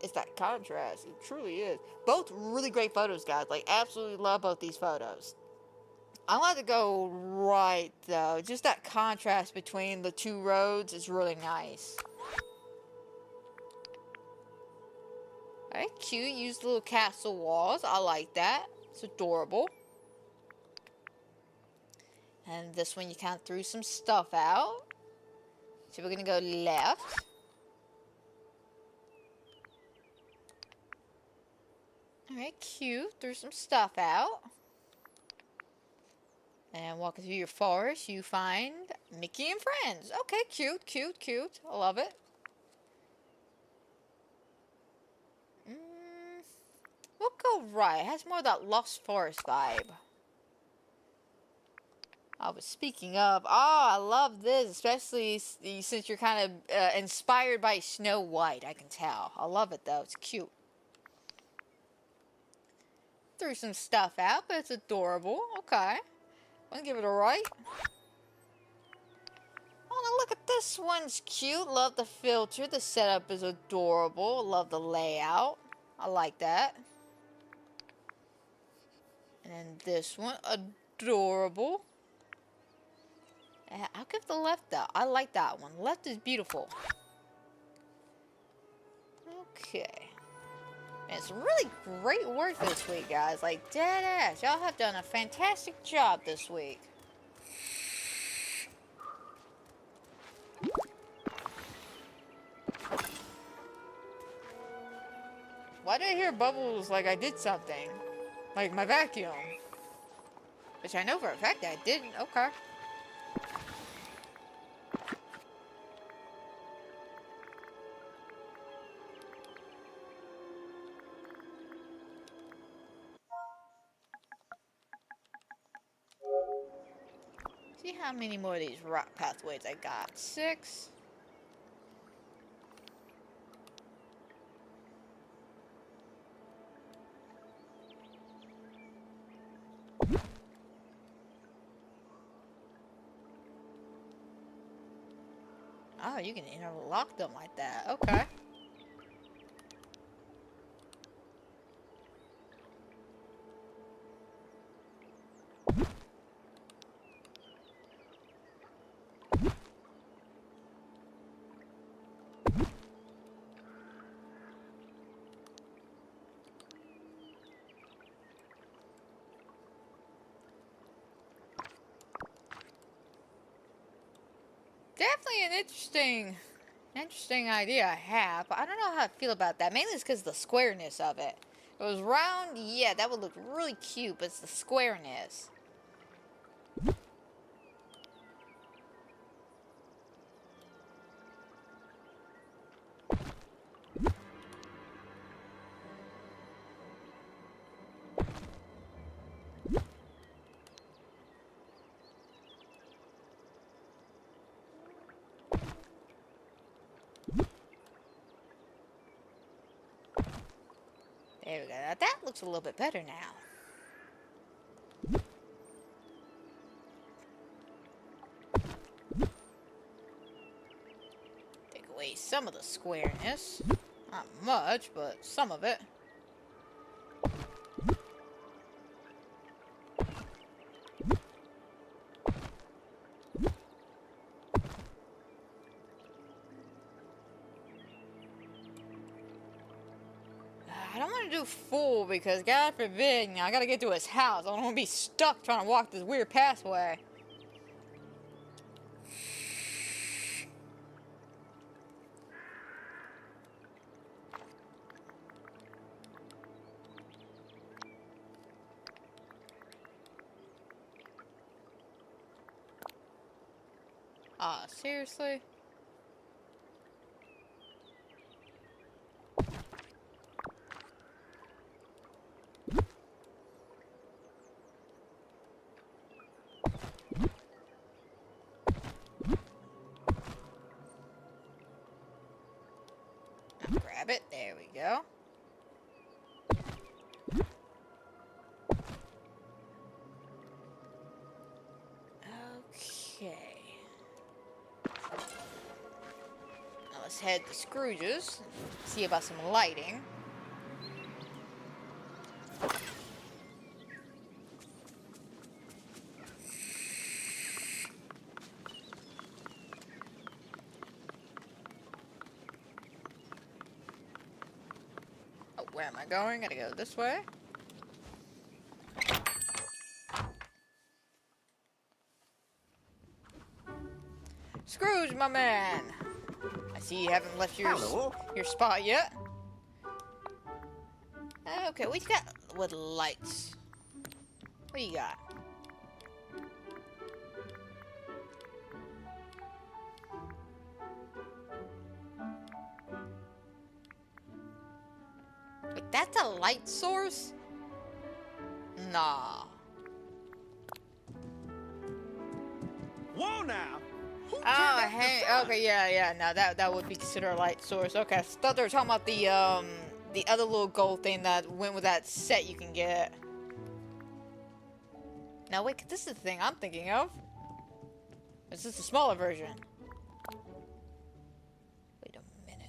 It's that contrast. It truly is. Both really great photos, guys. Like, absolutely love both these photos. I like to go right, though. Just that contrast between the two roads is really nice. Alright, cute. Use little castle walls. I like that. It's adorable. And this one you kind of threw some stuff out. So we're going to go left. Alright, cute. Threw some stuff out. And walking through your forest, you find Mickey and friends. Okay, cute, cute, cute. I love it. We'll go right. It has more of that Lost Forest vibe. I was speaking of, I love this, especially since you're kind of inspired by Snow White, I can tell. I love it though, it's cute. Threw some stuff out, but it's adorable. Okay. I'm gonna give it a right. Oh, now look at this one's cute. Love the filter. The setup is adorable. Love the layout. I like that. And then this one, adorable. I'll give the left though. I like that one. Left is beautiful. Okay. And some really great work this week, guys. Like, dead ass. Y'all have done a fantastic job this week. Why did I hear bubbles like I did something? Like my vacuum. Which I know for a fact I didn't. Okay. See how many more of these rock pathways I got. 6. Oh, you can interlock them like that. Okay. Definitely an interesting idea I have, but I don't know how I feel about that. Mainly it's because of the squareness of it. If it was round, yeah, that would look really cute, but it's the squareness. There we go. Now that looks a little bit better now. Take away some of the squareness. Not much, but some of it. I don't want to do full because God forbid, I gotta get to his house. I don't want to be stuck trying to walk this weird pathway. Seriously? I'll grab it. There we go. Okay. Now let's head to Scrooge's. See about some lighting. Oh, where am I going? Gotta go this way. Scrooge, my man! I see you haven't left your spot yet. Okay, what you got with lights? What do you got? Wait, that's a light source? Nah. Whoa now! Who turned Oh, up hey, the sun? okay, yeah, no, that would be considered a light source. Okay, I thought they were talking about the other little gold thing that went with that set you can get. Now, wait, this is the thing I'm thinking of. Is this the smaller version? Wait a minute.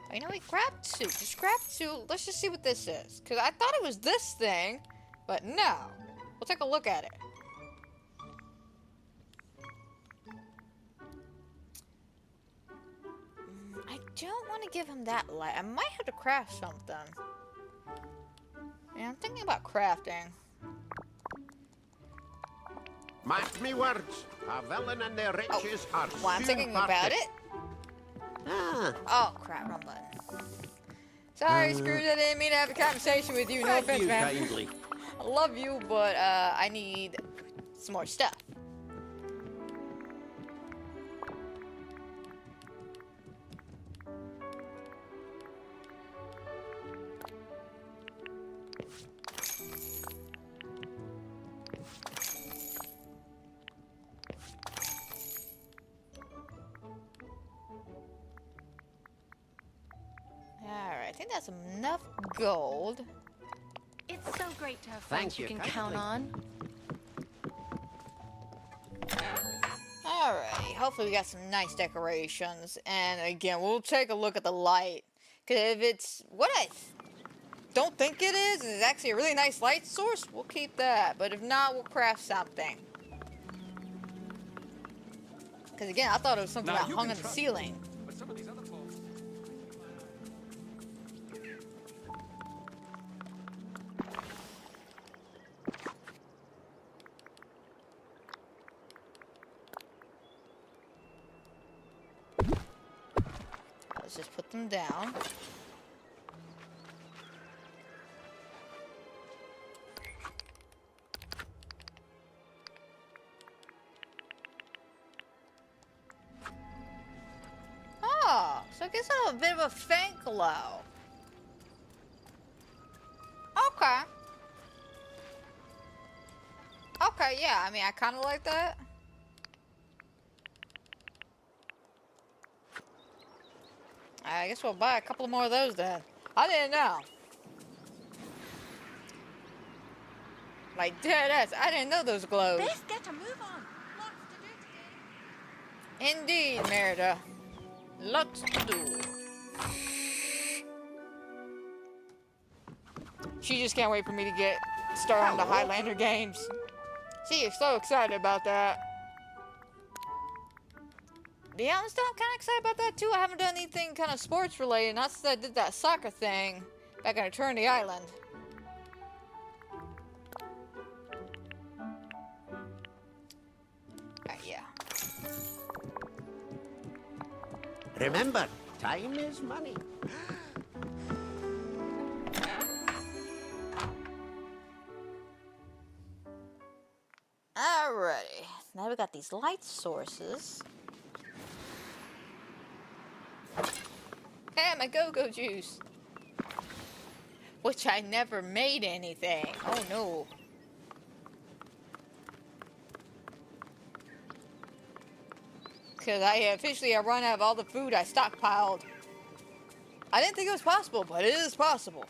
Oh, you know what, grab 2. Just grab 2. Let's just see what this is. Because I thought it was this thing, but no. We'll take a look at it. I don't want to give him that light. I might have to craft something. Yeah, I'm thinking about crafting. Mark me words, a villain and their riches are Well, I'm soon thinking parted. about it. Ah, Oh, crap, wrong button. Sorry, Scrooge, I didn't mean to have a conversation with you. No thank offense, you man. kindly. I love you, but I need some more stuff. think that's enough gold. It's so great to have Thank friends you you can count kindly. on. Alrighty, hopefully we got some nice decorations. And again, we'll take a look at the light. Because if it's what I don't think it is, and it's actually a really nice light source, we'll keep that. But if not, we'll craft something. Because again, I thought it was something Now that you hung can on the trust ceiling. But some of these other folks. Let's just put them down. Oh, so I guess I have a bit of a faint glow. Okay. Okay, yeah, I mean, I kind of like that. I guess we'll buy a couple more of those then. I didn't know. Like, dead ass, I didn't know those glows. Best get a move on. Lots to do today. Indeed, Merida. Lots to do. She just can't wait for me to get started on the Highlander games. She is so excited about that. Yeah, I'm still kind of excited about that too. I haven't done anything kind of sports related, not since I did that soccer thing back on Eternity Island. Yeah. Remember, time is money. Alrighty. Now we got these light sources. Hey, my go-go juice. Which I never made anything. Oh no. Because I officially have run out of all the food I stockpiled. I didn't think it was possible, but it is possible.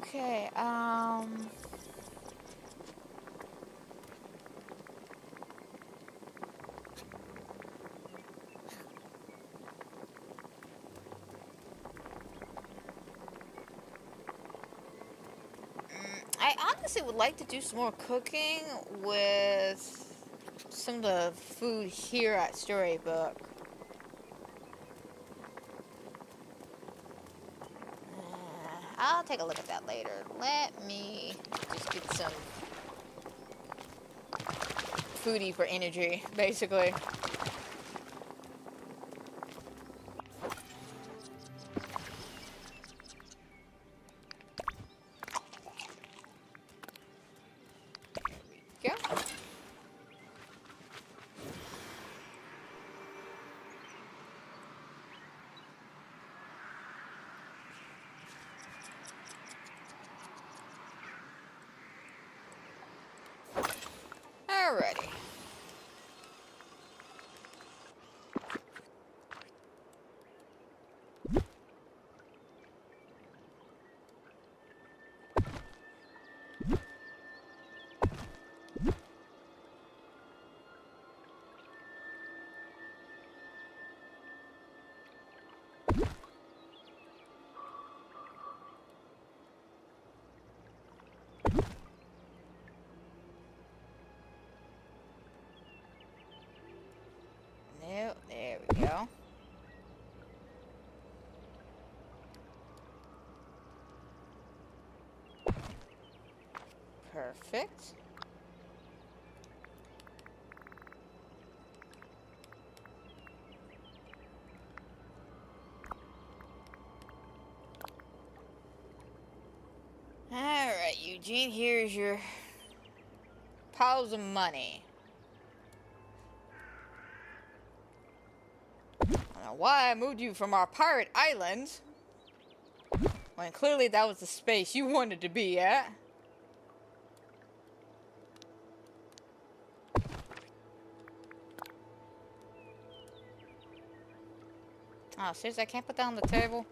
Okay, I honestly would like to do some more cooking with some of the food here at Storybook. I'll take a look at that later. Let me just get some foodie for energy, basically. There we go. Alrighty. No, there we go. Perfect. Alright, Eugene, here's your piles of money. I don't know why I moved you from our pirate island when clearly that was the space you wanted to be at. Oh, seriously, I can't put that on the table?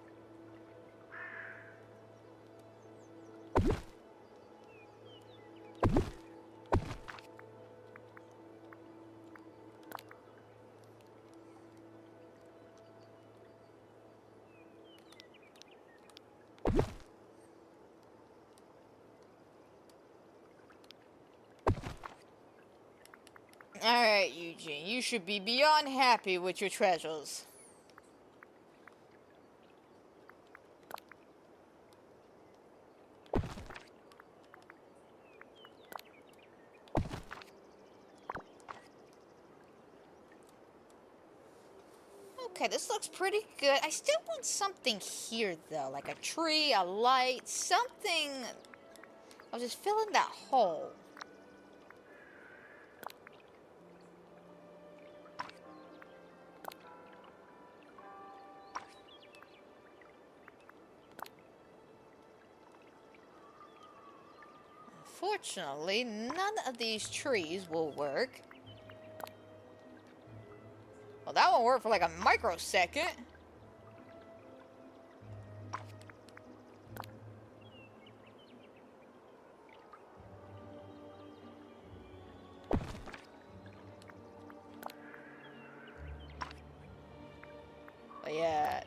Alright, Eugene, you should be beyond happy with your treasures. Okay, this looks pretty good. I still want something here, though. Like a tree, a light, something. I'll just fill in that hole. Unfortunately, none of these trees will work. Well, that won't work for like a microsecond. But yeah.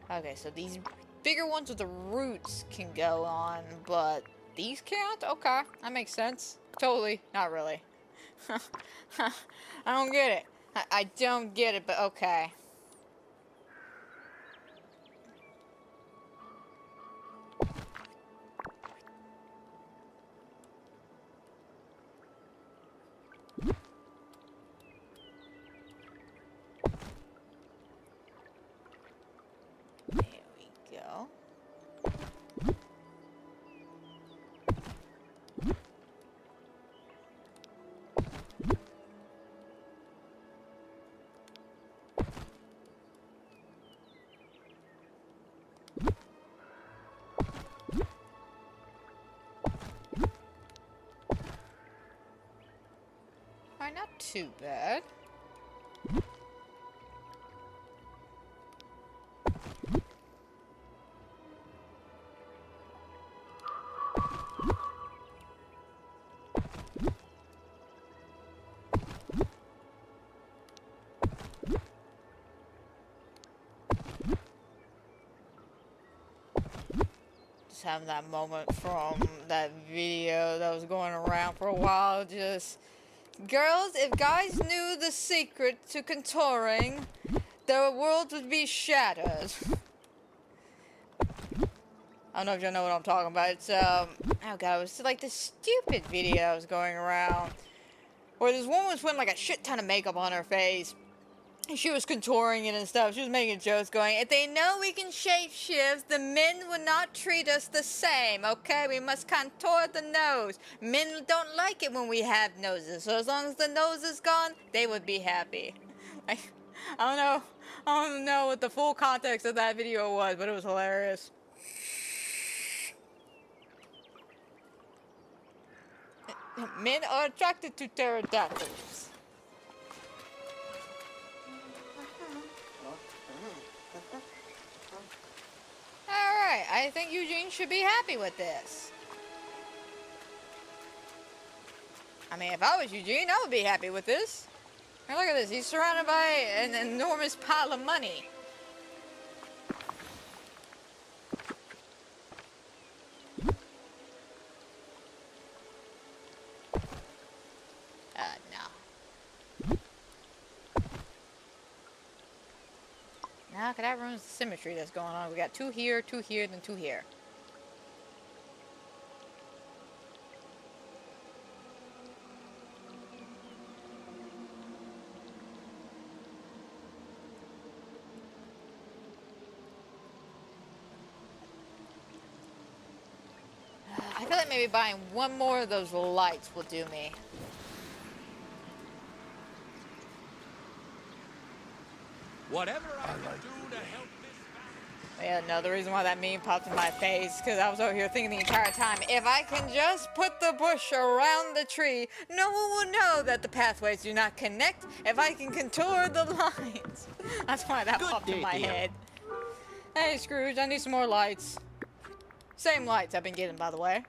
Okay, so these bigger ones with the roots can go on, but these can't? Okay, that makes sense. Totally. Not really. I don't get it. I don't get it, but okay. There we go. Alright, not too bad. Just having that moment from that video that was going around for a while, just... Girls, if guys knew the secret to contouring, the world would be shattered. I don't know if y'all know what I'm talking about. It's, oh god, it was like this stupid video that was going around where this woman was putting like a shit ton of makeup on her face. And she was contouring it and stuff. She was making jokes going, if they know we can shapeshift, the men will not treat us the same, okay? We must contour the nose. Men don't like it when we have noses, so as long as the nose is gone, they would be happy. I don't know what the full context of that video was, but it was hilarious. Men are attracted to pterodactyls. Alright, I think Eugene should be happy with this. I mean, if I was Eugene, I would be happy with this. Hey, look at this, he's surrounded by an enormous pile of money. No. Nah, cause that ruins the symmetry that's going on. We got two here, then two here. I feel like maybe buying one more of those lights will do me. Whatever I can do to help this family. Yeah, another reason why that meme popped in my face, because I was over here thinking the entire time, if I can just put the bush around the tree, no one will know that the pathways do not connect if I can contour the lines. That's why that popped in my head. Hey, Scrooge, I need some more lights. Same lights I've been getting, by the way.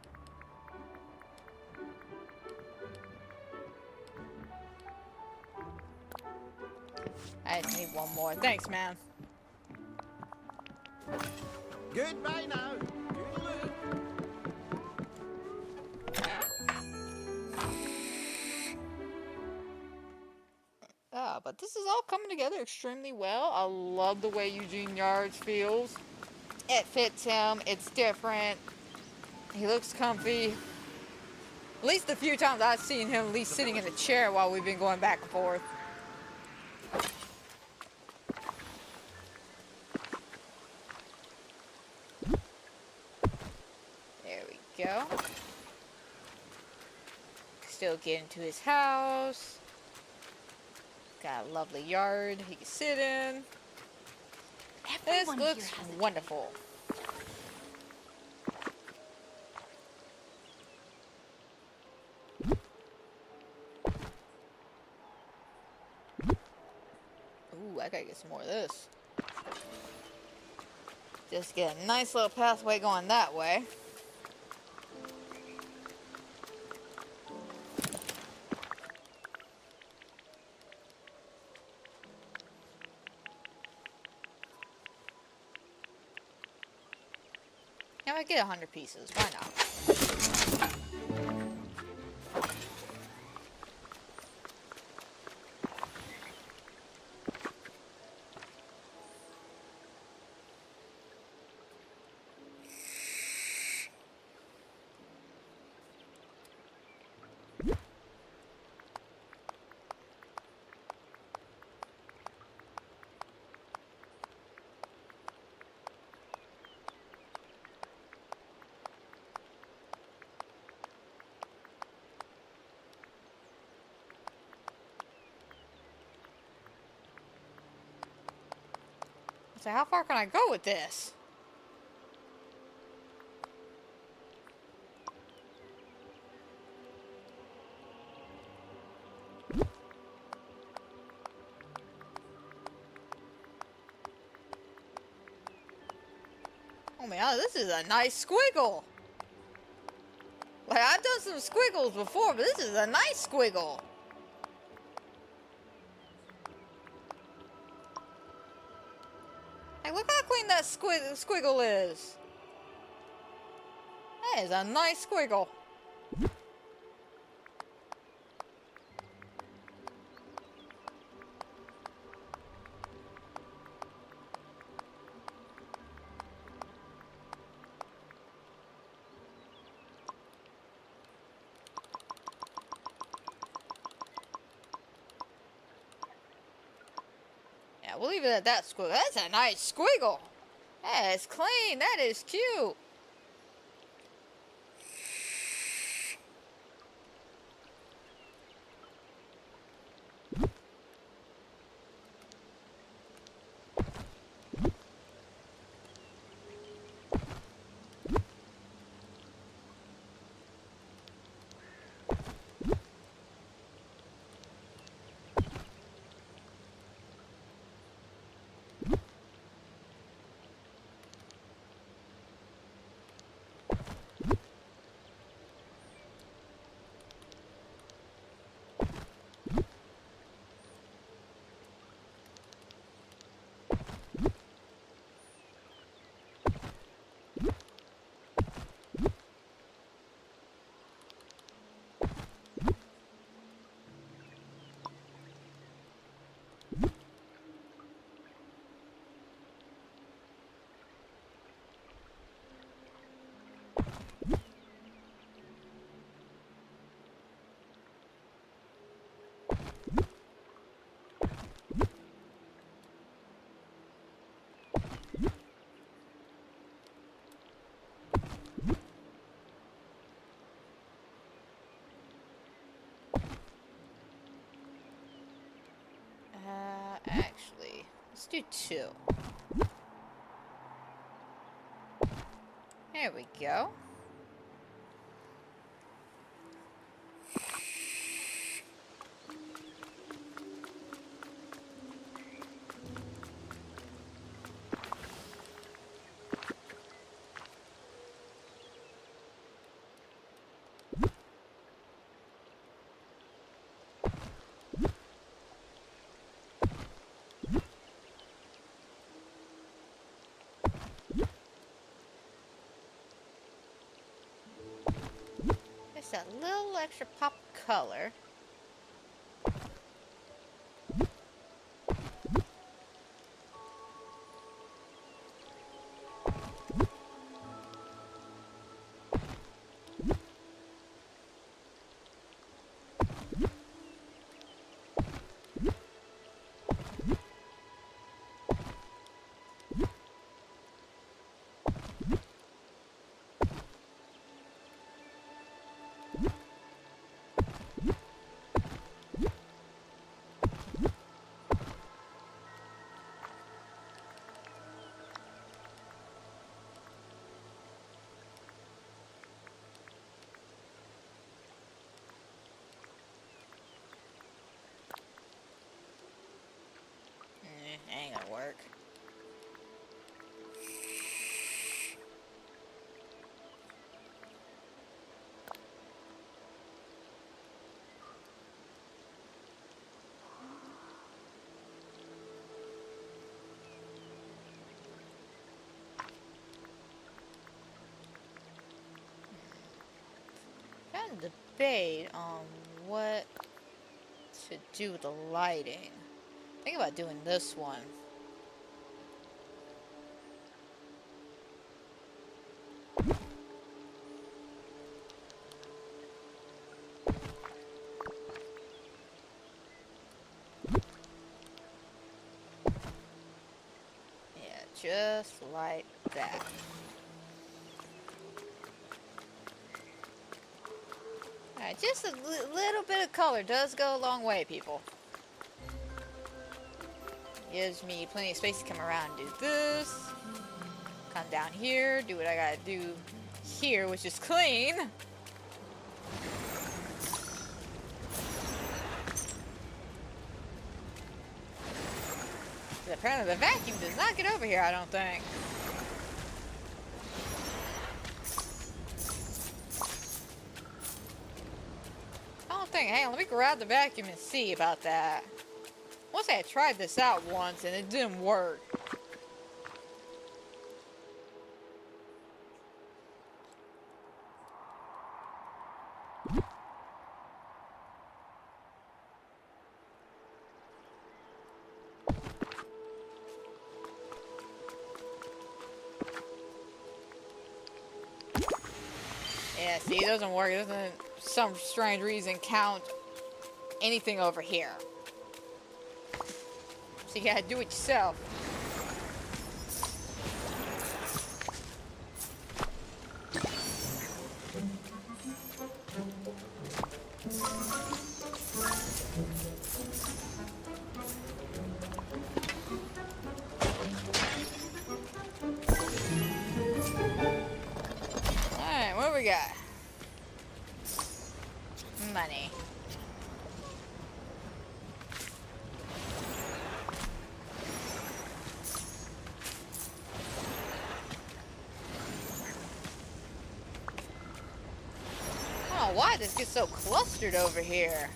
I just need one more. Thanks, man. Goodbye now. Toodaloo. But this is all coming together extremely well. I love the way Eugene Yards feels. It fits him. It's different. He looks comfy. At least the few times I've seen him at least sitting in a chair while we've been going back and forth. There we go. Still getting to his house. Got a lovely yard he can sit in. This looks wonderful. Ooh, I gotta get some more of this. Just get a nice little pathway going that way. Now I get 100 pieces. Why not? So how far can I go with this? Oh man, this is a nice squiggle. Like, I've done some squiggles before, but this is a nice squiggle. Hey, look how clean that squiggle is. That is a nice squiggle. Yeah, we'll leave it at that squiggle. That's a nice squiggle. That is clean. That is cute. Actually, let's do two. There we go. Just a little extra pop of color. Ain't gonna work. Trying to debate on what to do with the lighting. Think about doing this one. Yeah, just like that. Alright, just a little bit of color does go a long way, people. Gives me plenty of space to come around and do this. Come down here, do what I gotta do here, which is clean. Apparently the vacuum does not get over here, I don't think. Hang on, let me grab the vacuum and see about that. Once I had tried this out once and it didn't work. Yeah, see, it doesn't work. It doesn't, for some strange reason, count anything over here. So you gotta do it yourself. Alright, what do we got? Money. I don't know why this gets so clustered over here.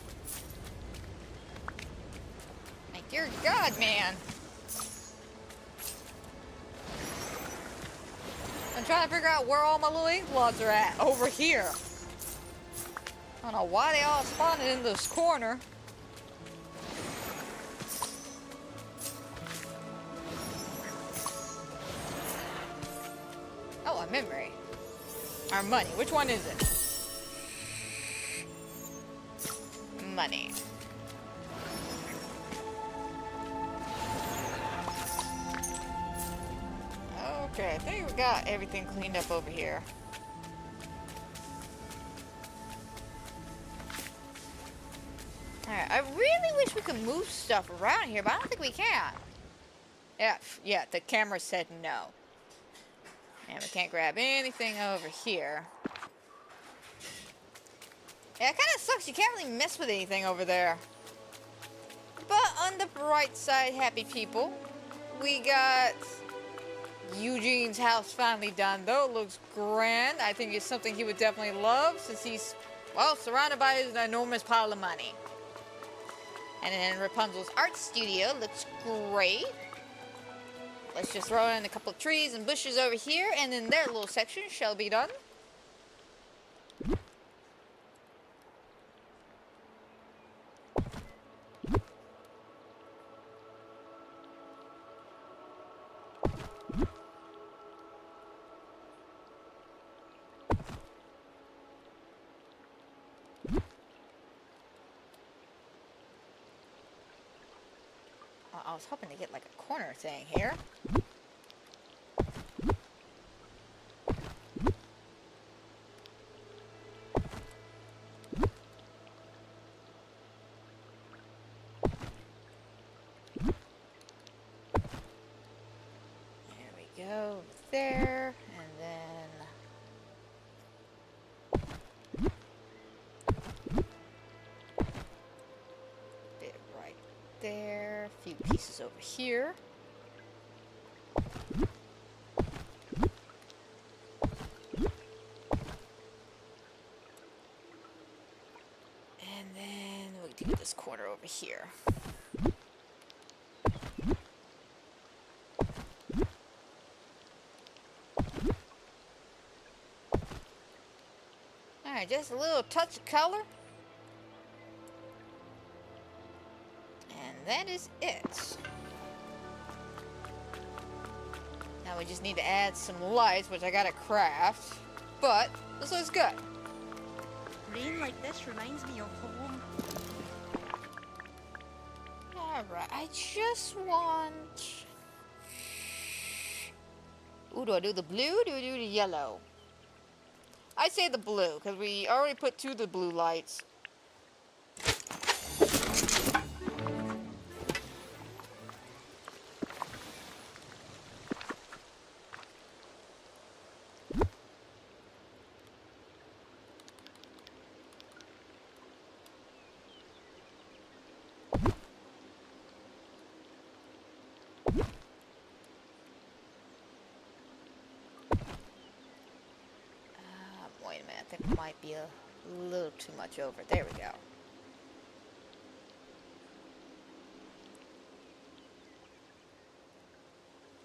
Like, dear God, man. I'm trying to figure out where all my little ink blots are at. Over here. I don't know why they all spawned in this corner. Oh, a memory. Or money. Which one is it? Money. Okay, I think we got everything cleaned up over here. Alright, I really wish we could move stuff around here, but I don't think we can. Yeah, the camera said no. And we can't grab anything over here. Yeah, it kind of sucks. You can't really mess with anything over there. But on the bright side, happy people, we got Eugene's house finally done, though. It looks grand. I think it's something he would definitely love since he's, well, surrounded by his enormous pile of money. And then Rapunzel's art studio looks great. Let's just throw in a couple of trees and bushes over here, and then their little section shall be done. I was hoping to get like a corner thing here. There we go, there, and then bit right there, a few pieces over here. And then we do this corner over here. Alright, just a little touch of color. And that is it. Now we just need to add some lights, which I gotta craft. But this looks good. Rain like this reminds me of home. Alright, I just want... Ooh, do I do the blue or do I do the yellow? I say the blue, because we already put 2 of the blue lights. Wait a minute, I think it might be a little too much over. There we go.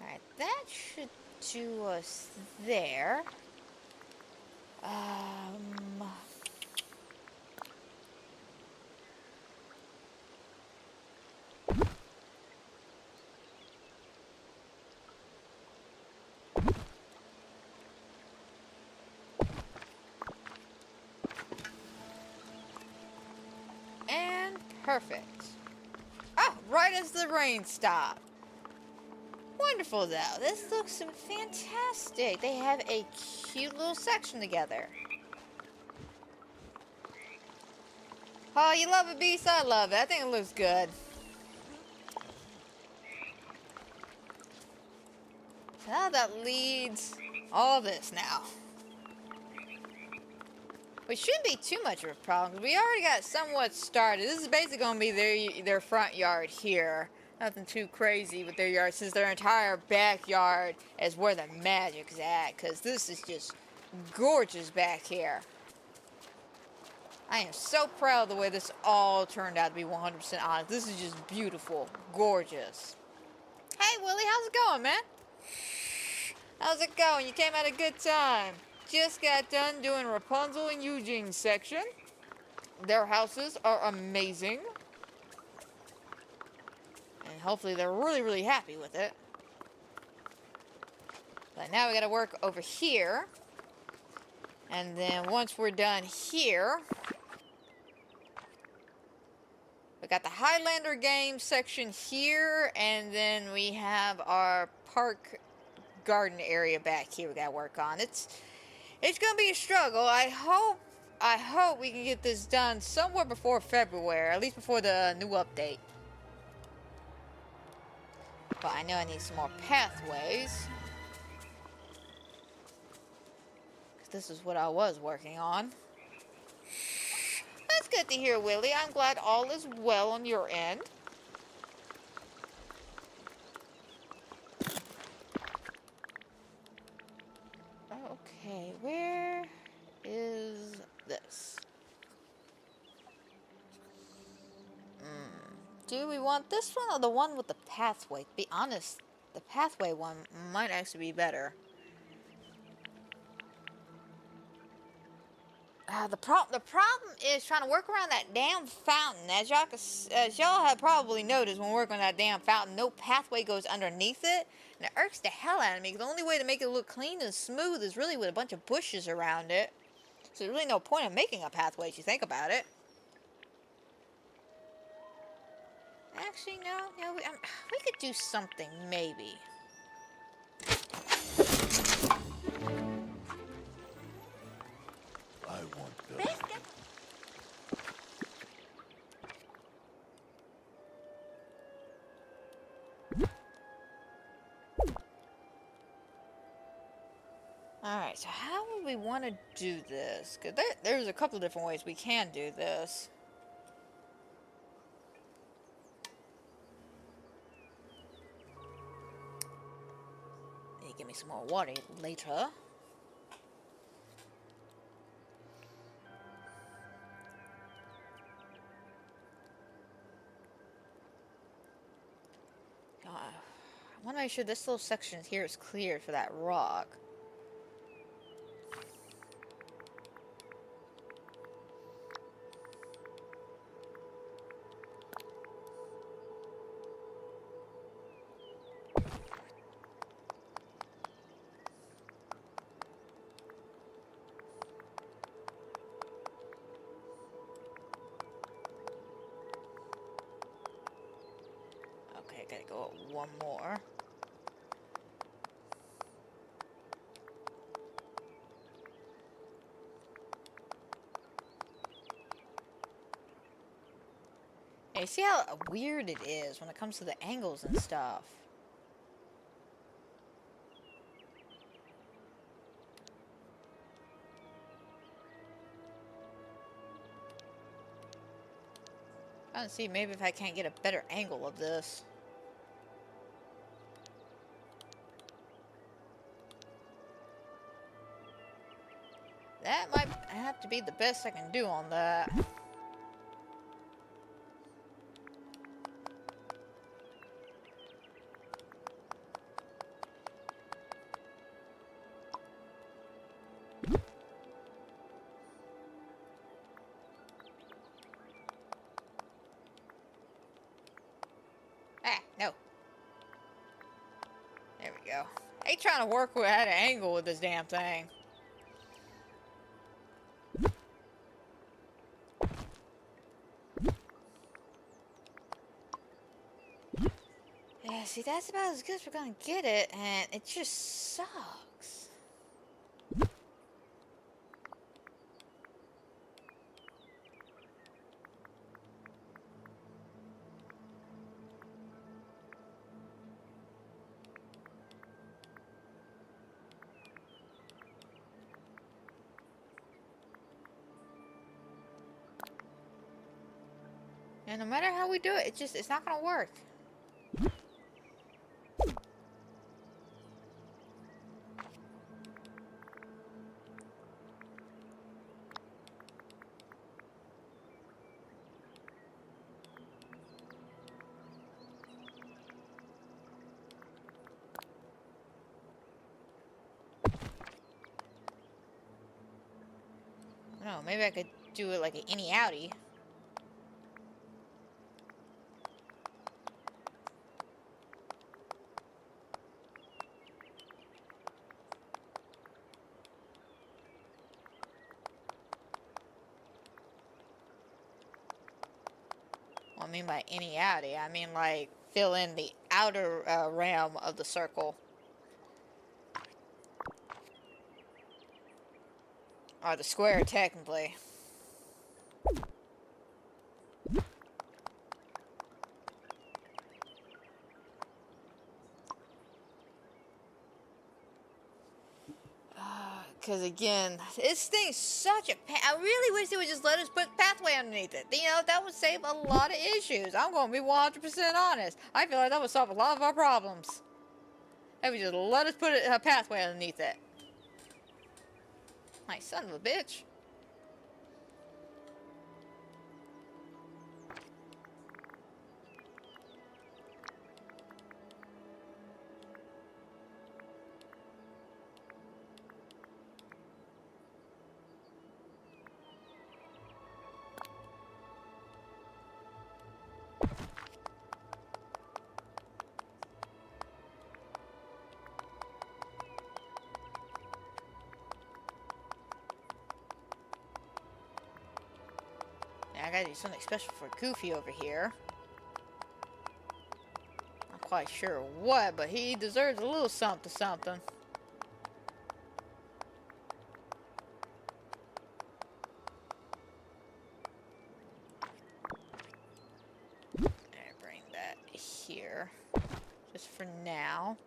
Alright, that should do us there. Perfect. Oh, right as the rain stopped. Wonderful, though. This looks fantastic. They have a cute little section together. Oh, you love a beast? I love it. I think it looks good. So now that leads all this now. Which shouldn't be too much of a problem, because we already got somewhat started. This is basically going to be their front yard here. Nothing too crazy with their yard, since their entire backyard is where the magic's at, because this is just gorgeous back here. I am so proud of the way this all turned out, to be 100% honest. This is just beautiful, gorgeous. Hey, Willie, how's it going, man? How's it going? You came at a good time. Just got done doing Rapunzel and Eugene's section. Their houses are amazing. And hopefully they're really, really happy with it. But now we gotta work over here. And then once we're done here, we got the Highlander game section here. And then we have our park garden area back here we gotta work on. It's gonna be a struggle. I hope we can get this done somewhere before February, at least before the new update. But I know I need some more pathways. this is what I was working on. That's good to hear, Willie. I'm glad all is well on your end. Okay, where is this? Do we want this one or the one with the pathway? To be honest, the pathway one might actually be better. The problem is trying to work around that damn fountain. As y'all have probably noticed when working on that damn fountain, no pathway goes underneath it, and it irks the hell out of me. 'Cause the only way to make it look clean and smooth is really with a bunch of bushes around it. So there's really no point in making a pathway if you think about it. Actually, no, we could do something maybe. I want better. Alright, so how would we want to do this? Because there's a couple different ways we can do this. Need to give me some more water later. I want to make sure this little section here is cleared for that rock. Okay, gotta go up one more. Hey, see how weird it is when it comes to the angles and stuff. Trying to see maybe if I can't get a better angle of this. That might have to be the best I can do on that. Ah, no. There we go. I ain't trying to work at an angle with this damn thing. Yeah, see, that's about as good as we're gonna get it, and it just sucks. And no matter how we do it, it's not gonna work. I don't know, maybe I could do it like an innie-outie. What I mean by innie-outie, I mean like fill in the outer realm of the circle. Or the square, technically. Because again, this thing's such a I really wish they would just let us put pathway underneath it. You know, that would save a lot of issues. I'm going to be 100% honest. I feel like that would solve a lot of our problems. They would just let us put a pathway underneath it. My son of a bitch. I gotta do something special for Goofy over here. Not quite sure what, but he deserves a little something something. Bring that here. Just for now.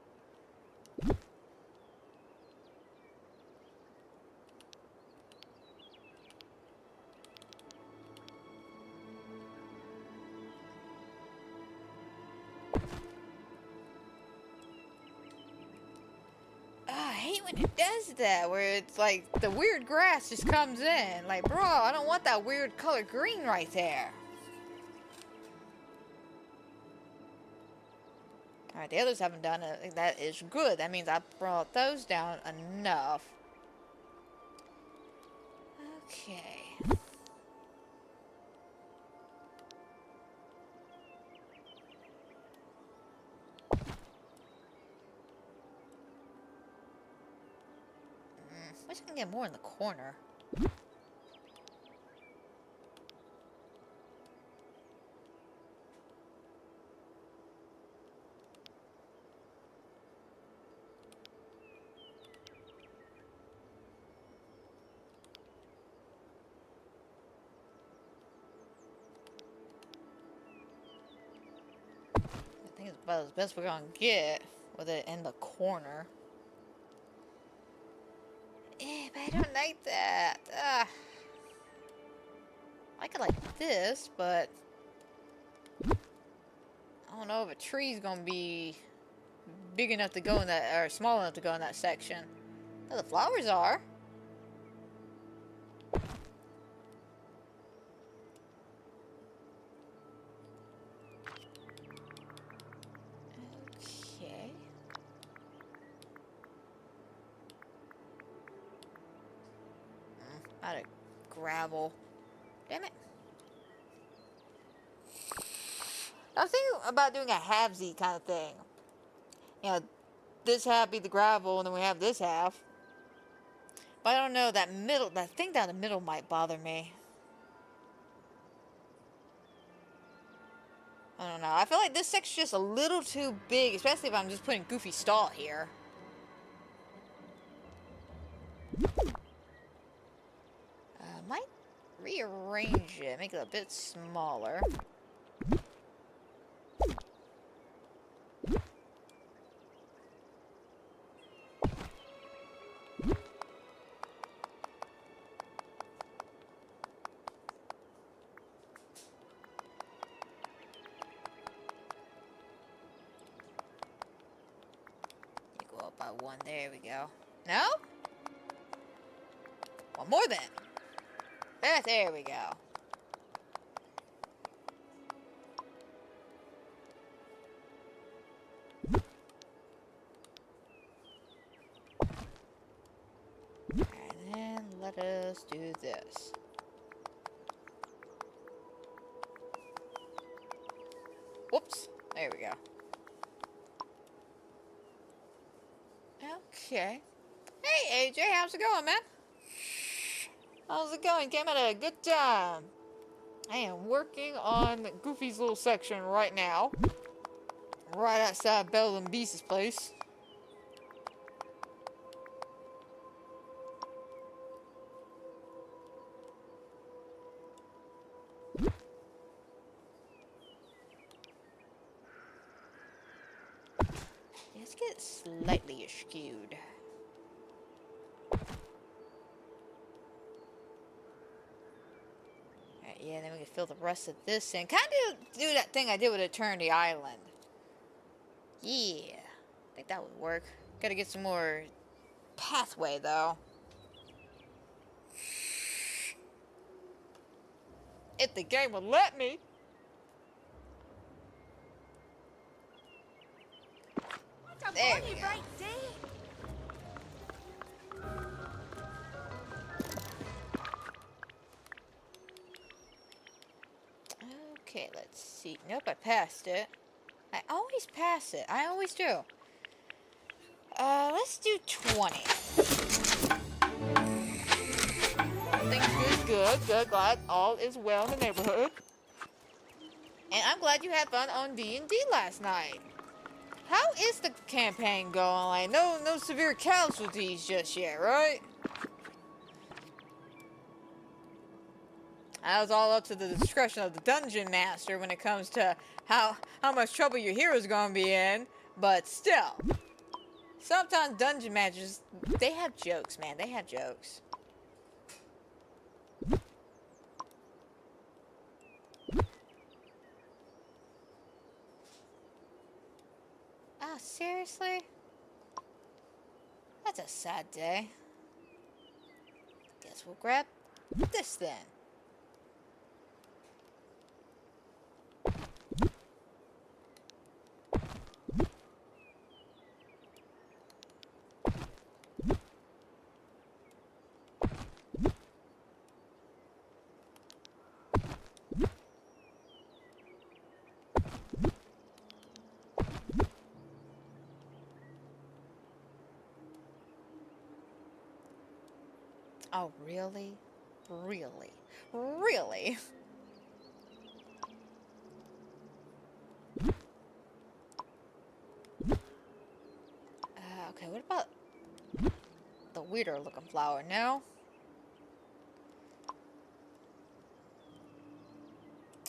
When it does that, where it's like the weird grass just comes in. Like, bro, I don't want that weird color green right there. Alright, the others haven't done it. That is good. That means I brought those down enough. Okay. I wish I can get more in the corner. I think it's about as best we're gonna get with it in the corner. Eh, but I don't like that. I like it like this, but I don't know if a tree's gonna be big enough to go in that, or small enough to go in that section. Oh, the flowers are. Okay. Out of gravel. Damn it. I was thinking about doing a halvesy kind of thing. You know, this half be the gravel, and then we have this half. But I don't know, that middle, that thing down the middle might bother me. I don't know. I feel like this section's just a little too big, especially if I'm just putting Goofy stall here. Might rearrange it, make it a bit smaller. You go up by one, there we go. No? One more then. There we go. And then let us do this. Whoops. There we go. Okay. Hey, AJ, how's it going, man? How's it going? Came at a good time. I am working on Goofy's little section right now. Right outside Belle and Beast's place. Let's get slightly skewed. Yeah, then we can fill the rest of this in. Kind of do that thing I did with Eternity Island. Yeah, I think that would work. Gotta get some more pathway, though. If the game will let me. What a There bonny we go. bright day. Okay, let's see. Nope, I passed it. I always pass it. I always do. Let's do 20. Things is good. Good. Glad all is well in the neighborhood. And I'm glad you had fun on D&D last night. How is the campaign going? Like, no severe casualties just yet, right? That was all up to the discretion of the dungeon master when it comes to how much trouble your hero's gonna be in. But still, sometimes dungeon masters, they have jokes, man. They have jokes. Ah, seriously? That's a sad day. Guess we'll grab this then. Oh, really? Really? Really? Okay, what about the weirder looking flower? No?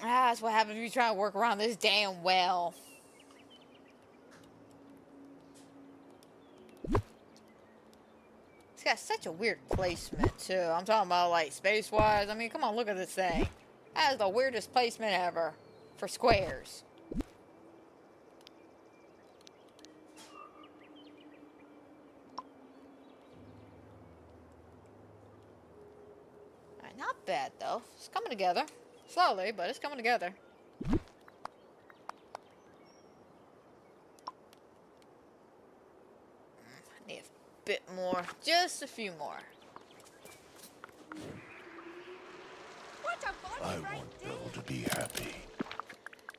Ah, that's what happens if you try to work around this damn well. It's got such a weird placement, too. I'm talking about, like, space-wise. I mean, come on, look at this thing. That is the weirdest placement ever for squares. Alright, not bad, though. It's coming together. Slowly, but it's coming together. I need a bit more. Just a few more. What a bonny bright day. Belle to be happy.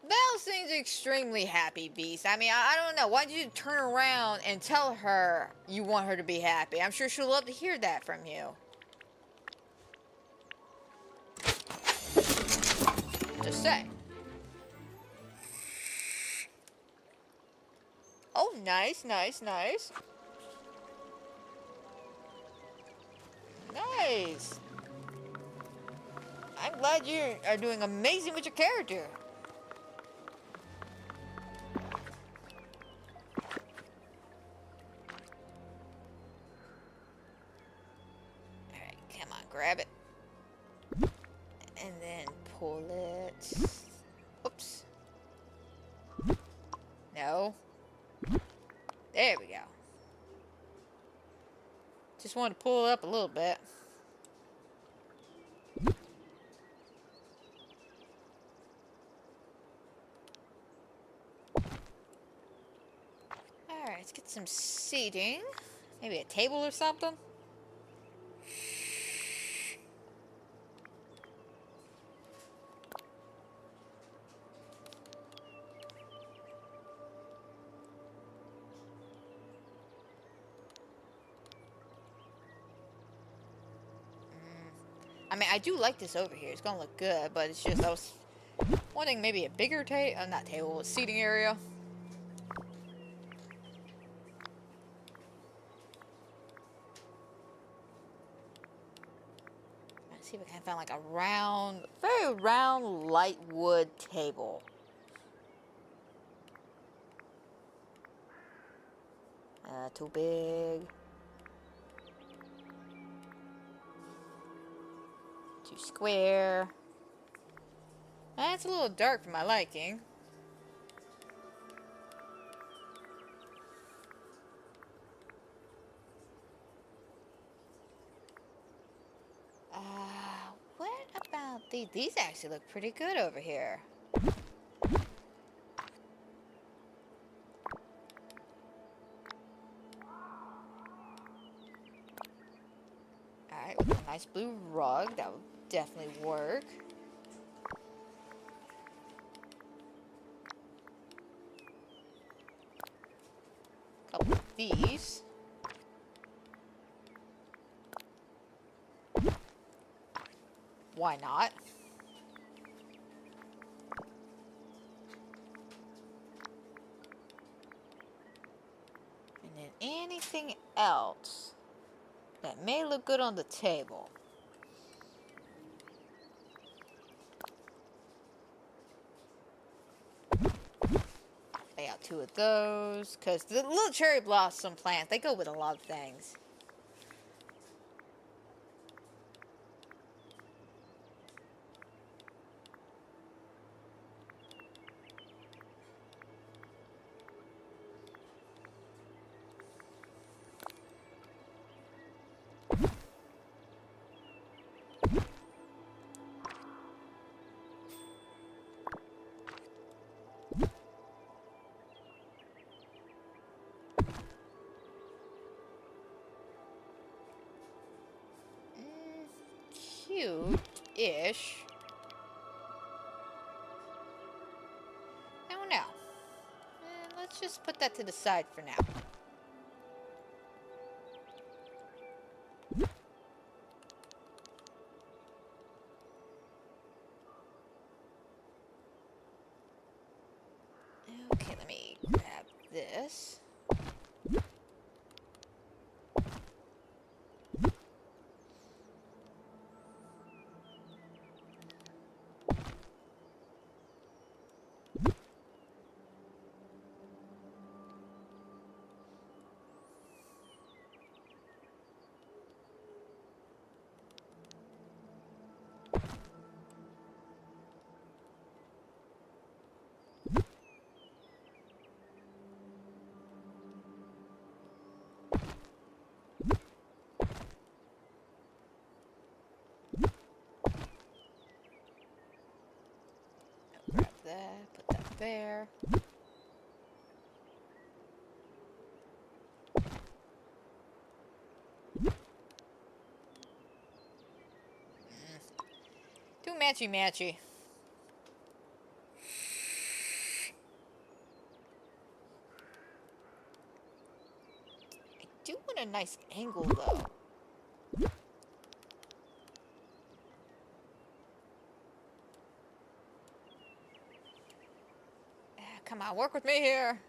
Belle seems extremely happy, Beast. I mean, I don't know. Why did you turn around and tell her you want her to be happy? I'm sure she'll love to hear that from you. Just say. Oh, nice, nice, nice. Nice. I'm glad you are doing amazing with your character. Alright, come on, grab it. And then pull it. Oops. No. There we go. Just want to pull it up a little bit. Alright, let's get some seating. Maybe a table or something. I mean, I do like this over here. It's gonna look good, but it's just I was wanting maybe a bigger table, not table, seating area. Let's see if we can find like a round, very round, light wood table. Too big. Too square. That's a little dark for my liking. What about these? These actually look pretty good over here. Alright, with a nice blue rug, that would definitely work. Couple of these. Why not? And then anything else that may look good on the table. Lay out 2 of those, because the little cherry blossom plants, they go with a lot of things. Cute-ish. Oh no. Let's just put that to the side for now. Okay, let me grab this. Grab that, put that there. Too matchy-matchy. I do want a nice angle, though. Come on, work with me here.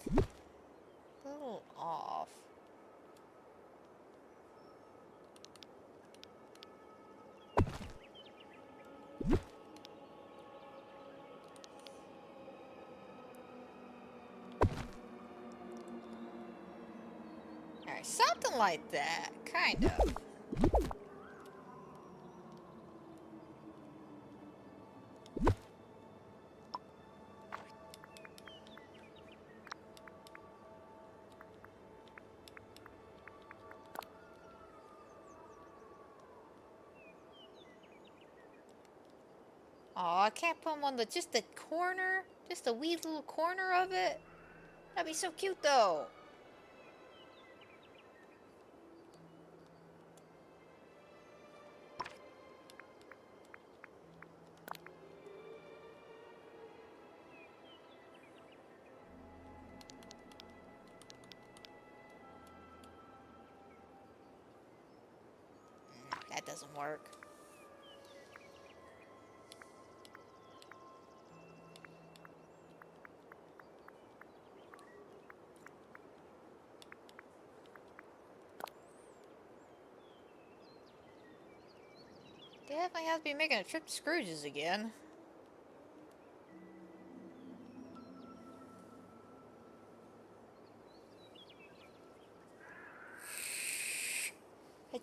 A little off. Alright, something like that, kind of. Oh, I can't put them on just the corner, just a wee little corner of it. That'd be so cute, though. That doesn't work. Definitely have to be making a trip to Scrooge's again.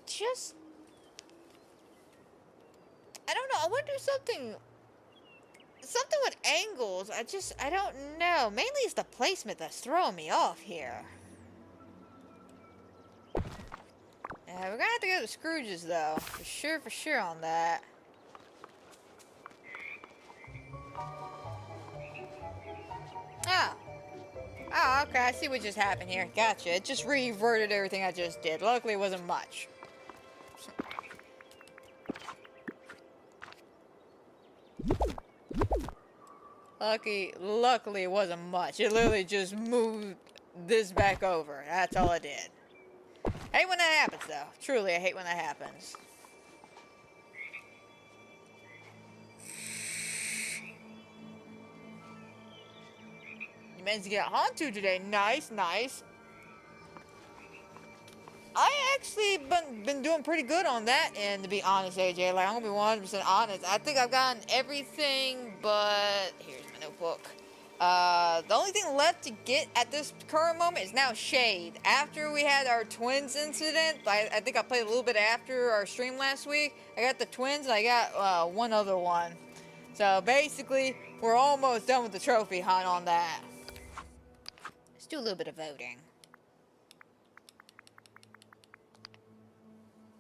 just... I don't know. I want to do something... Something with angles. I don't know. Mainly it's the placement that's throwing me off here. Yeah, we're gonna have to go to Scrooge's though. For sure on that. Oh. Oh, okay. I see what just happened here. Gotcha. It just reverted everything I just did. Luckily, it wasn't much. Luckily, it wasn't much. It literally just moved this back over. That's all it did. I hate when that happens, though. Truly, I hate when that happens. You managed to get Hantu today. Nice, nice. I actually been doing pretty good on that, and to be honest, AJ, like, I'm gonna be 100% honest. I think I've gotten everything but... Here's my notebook. The only thing left to get at this current moment is now Shade. After we had our twins incident, I think I played a little bit after our stream last week. I got the twins, and I got one other one. So basically, we're almost done with the trophy hunt on that. Let's do a little bit of voting.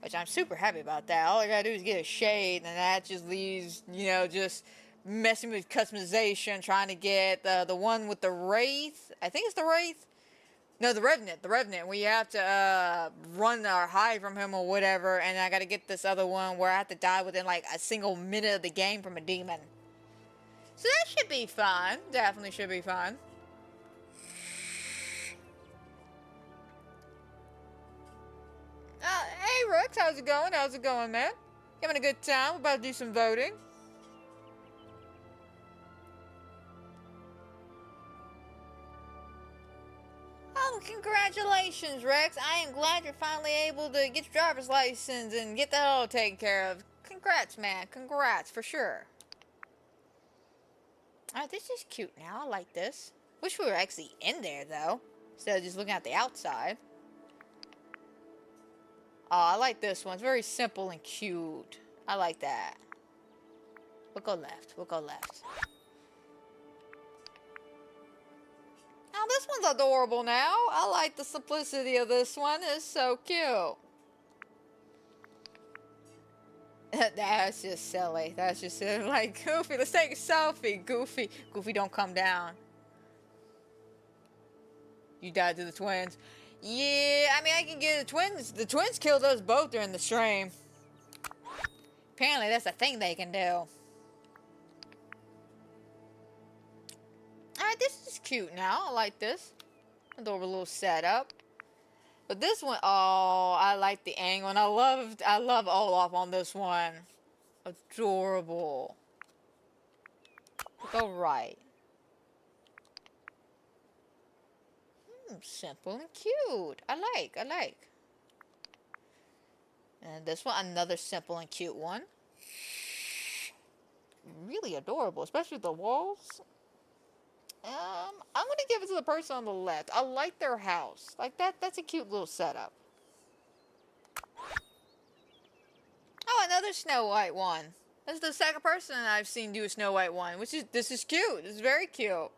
Which I'm super happy about that. All I gotta do is get a Shade, and that just leaves, you know, just messing with customization, trying to get the one with the Wraith. I think it's the Wraith. No, the Revenant. We have to run our high from him or whatever, and I gotta get this other one where I have to die within like a single minute of the game from a demon. So that should be fun. Definitely should be fun. Hey Rex, how's it going? How's it going, man? You having a good time? We're about to do some voting. Oh, congratulations, Rex. I am glad you're finally able to get your driver's license and get that all taken care of. Congrats, man. Congrats, for sure. Alright, this is cute now. I like this. Wish we were actually in there, though, instead of just looking at the outside. Oh, I like this one. It's very simple and cute. I like that. We'll go left. We'll go left. Oh, this one's adorable now. I like the simplicity of this one. It's so cute. That's just silly. That's just silly. Like, Goofy, let's take a selfie. Goofy. Goofy, don't come down. You died to the twins. Yeah, I mean, I can get the twins. The twins killed us both during the stream. Apparently, that's a thing they can do. Alright, this is cute now. I like this. Adorable little setup. But this one, oh, I like the angle. And I love Olaf on this one. Adorable. Go right. Simple and cute. I like. And this one, another simple and cute one. Really adorable, especially with the walls. I'm gonna give it to the person on the left. I like their house. Like that's a cute little setup. Oh, another Snow White one. This is the second person I've seen do a Snow White one, this is cute. This is very cute.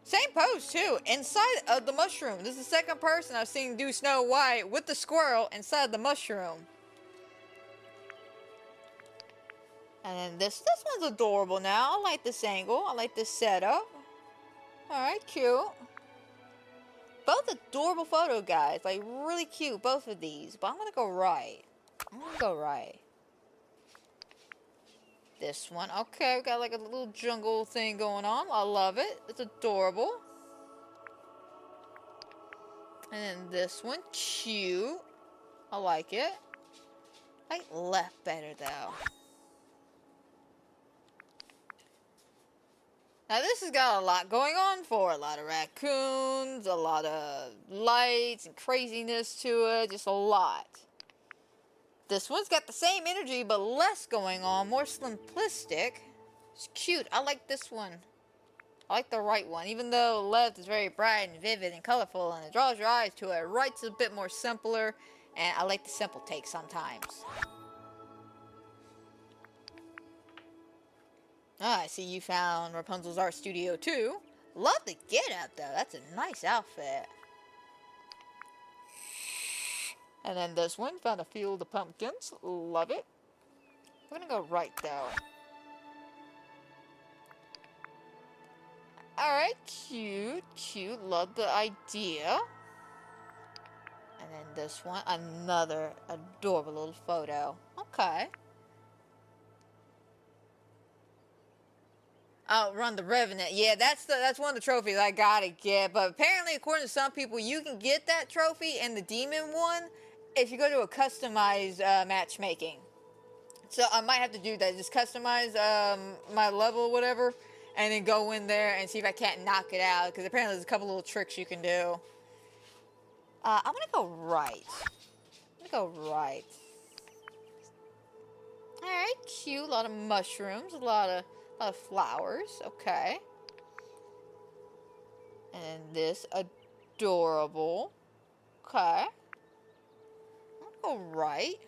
Same pose too, inside of the mushroom. This is the second person I've seen do Snow White with the squirrel inside the mushroom. And then this one's adorable now. I like this angle. I like this setup. Alright, cute. Both adorable photo guys. Like, really cute, both of these. But I'm gonna go right. This one. Okay, we got like a little jungle thing going on. I love it. It's adorable. And then this one. Cute. I like it. I like left better, though. Now this has got a lot going on for it. A lot of raccoons, a lot of lights and craziness to it. Just a lot. This one's got the same energy but less going on. More simplistic. It's cute. I like this one. I like the right one, even though left is very bright and vivid and colorful and it draws your eyes to it. Right's a bit more simpler, and I like the simple take sometimes. Ah, I see you found Rapunzel's art studio too. Love the get-up though, that's a nice outfit. And then this one, found a field of pumpkins. Love it. We're gonna go right though. Alright, cute, cute. Love the idea. And then this one, another adorable little photo. Okay. Outrun the Revenant. Yeah, that's one of the trophies I gotta get. But apparently, according to some people, you can get that trophy and the demon one if you go to a customized matchmaking. So I might have to do that. Just customize my level or whatever, and then go in there and see if I can't knock it out. Because apparently there's a couple little tricks you can do. I'm gonna go right. Alright, cute. A lot of mushrooms. A lot of flowers. Okay. And this adorable. Okay. I'll go right.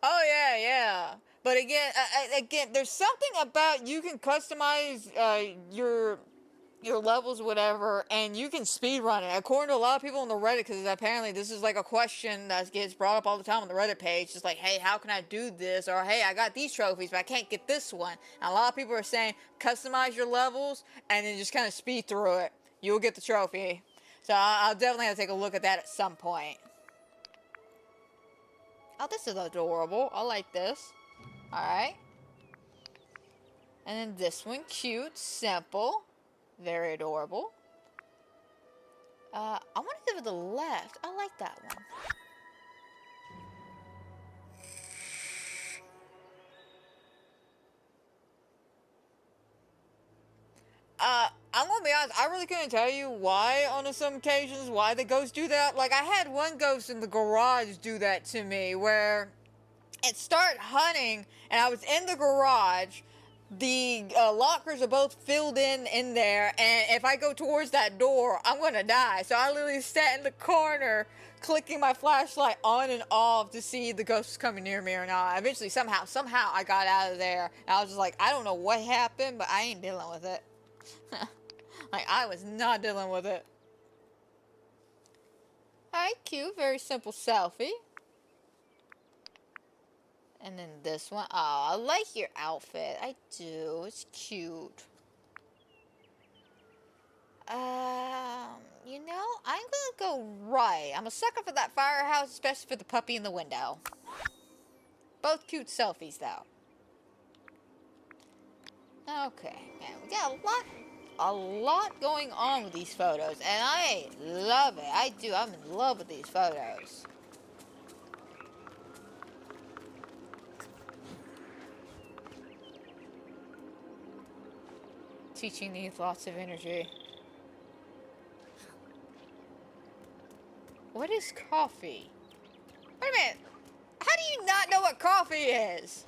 Oh yeah. But again, there's something about you can customize your levels, whatever, and you can speedrun it. According to a lot of people on the Reddit, because apparently this is like a question that gets brought up all the time on the Reddit page. Just like, hey, how can I do this? Or hey, I got these trophies, but I can't get this one. And a lot of people are saying customize your levels and then just kind of speed through it. You'll get the trophy. So I'll definitely have to take a look at that at some point. Oh, this is adorable. I like this. Alright. And then this one, cute, simple, very adorable. I want to go to the left. I like that one. I'm gonna be honest, I really couldn't tell you why on some occasions, why the ghosts do that. Like, I had one ghost in the garage do that to me, where it started hunting, and I was in the garage. The lockers are both filled in there, and if I go towards that door, I'm gonna die. So I literally sat in the corner, clicking my flashlight on and off to see if the ghost was coming near me or not. Eventually, somehow I got out of there. And I was just like, I don't know what happened, but I ain't dealing with it. Like, I was not dealing with it. Alright, cute. Very simple selfie. And then this one. Oh, I like your outfit. I do. It's cute. You know, I'm gonna go right. I'm a sucker for that firehouse, especially for the puppy in the window. Both cute selfies, though. Okay, man, we got a lot going on with these photos, and I love it. I do. I'm in love with these photos. Teaching needs lots of energy. What is coffee? Wait a minute. How do you not know what coffee is?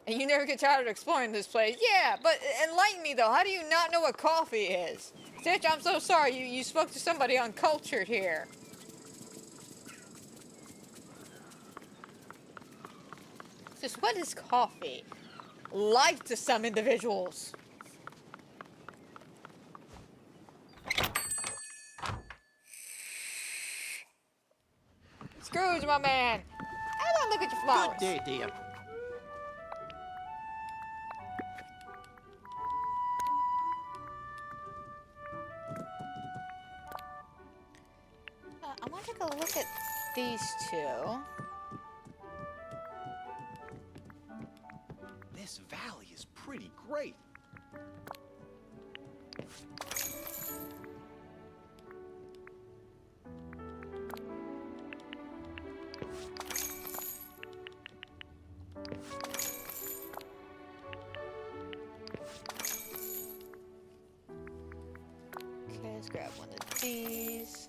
And you never get tired of exploring this place. Yeah, but enlighten me though. How do you not know what coffee is? Stitch, I'm so sorry. You spoke to somebody uncultured here. Just what is coffee? Life to some individuals. Scrooge, my man. I don't look at your flowers. Good day, dear. I want to take a look at these two. This valley is pretty great. Okay, let's grab one of these.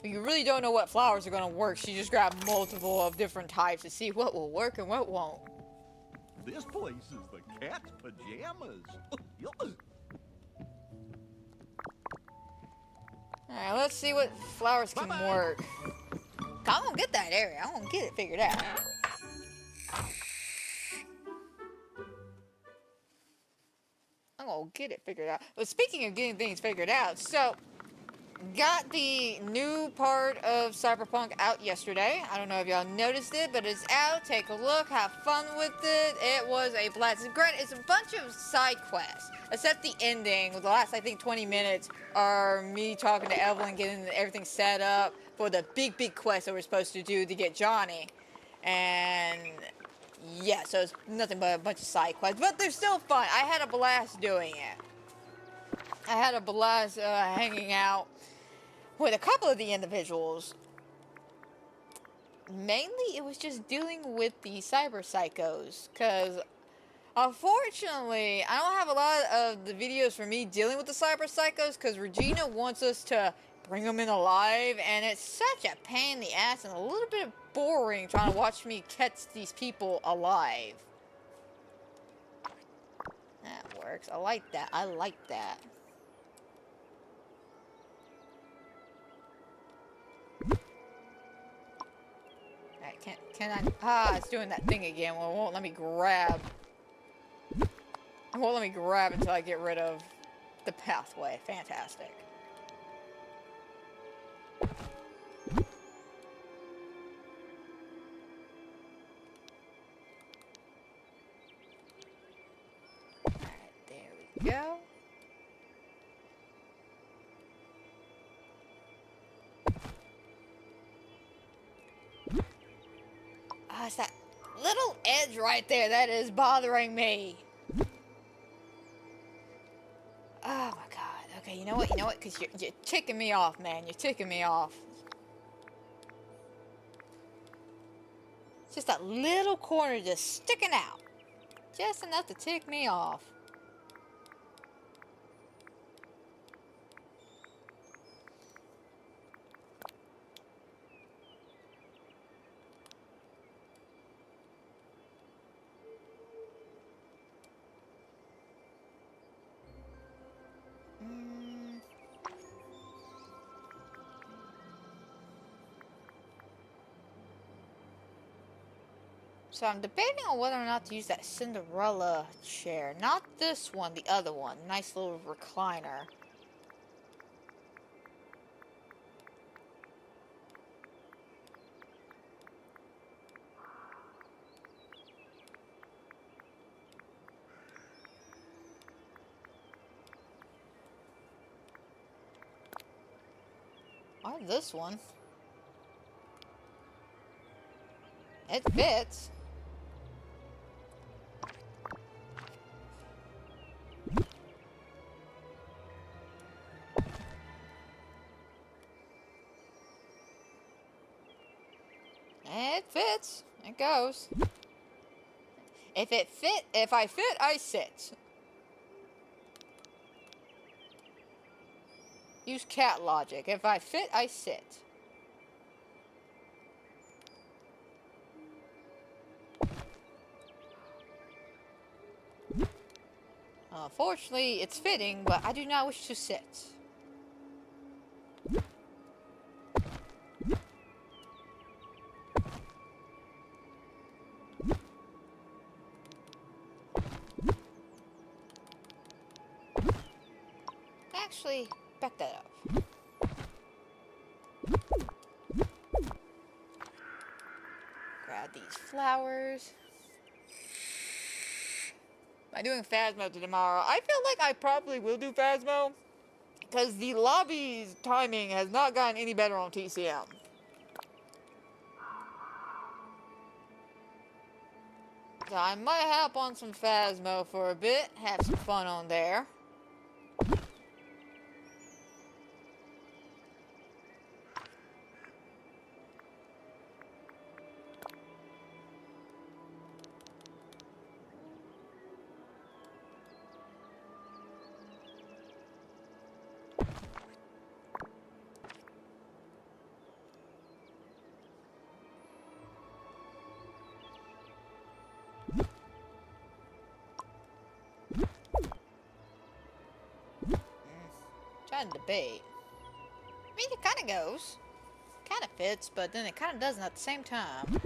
You really don't know what flowers are gonna work. She just grabbed multiple of different types to see what will work and what won't. This place is the cat's pajamas. Alright, let's see what flowers can Bye-bye. work. I'm gonna get that area. I'm gonna get it figured out. I'm gonna get it figured out. But speaking of getting things figured out, so got the new part of Cyberpunk out yesterday. I don't know if y'all noticed it, but it's out. Take a look, have fun with it. It was a blast. It's a bunch of side quests, except the ending. The last, I think, 20 minutes are me talking to Evelyn, getting everything set up for the big quest that we're supposed to do to get Johnny. And yeah, so it's nothing but a bunch of side quests, but they're still fun. I had a blast doing it. I had a blast hanging out with a couple of the individuals. Mainly, it was just dealing with the cyber psychos, because unfortunately, I don't have a lot of the videos for me dealing with the cyber psychos, because Regina wants us to bring them in alive, and it's such a pain in the ass and a little bit boring trying to watch me catch these people alive. That works. I like that. I like that. Alright, can I... Ah, it's doing that thing again. Well, it won't let me grab. It won't let me grab until I get rid of the pathway. Fantastic. Alright, there we go. Oh, it's that little edge right there that is bothering me. Oh my god. Okay, you know what? Because you're ticking me off, man. You're ticking me off. It's just that little corner just sticking out. Just enough to tick me off. So I'm debating on whether or not to use that Cinderella chair. Not this one, the other one. Nice little recliner. Or this one. It fits. It fits. It goes. If I fit, I sit. Use cat logic. If I fit, I sit. Unfortunately, it's fitting, but I do not wish to sit. Actually, back that up. Grab these flowers. Am I doing Phasmo tomorrow? I feel like I probably will do Phasmo, because the lobby's timing has not gotten any better on TCM. So I might hop on some Phasmo for a bit, have some fun on there. trying to debate. I mean, it kind of goes. Kind of fits, but then it kind of doesn't at the same time.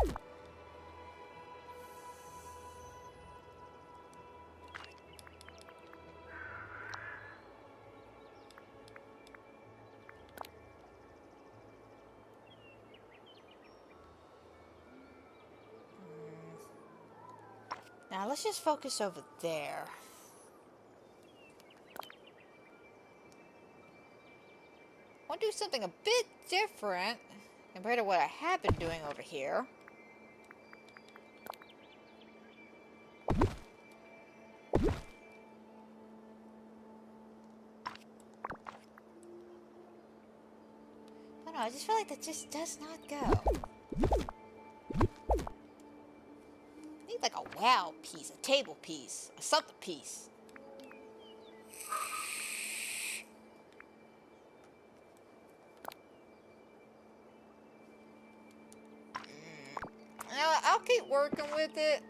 Now let's just focus over there. I want to do something a bit different compared to what I have been doing over here. I don't know, I just feel like that just does not go. I need like a wow piece, a table piece, a something piece. I'll keep working with it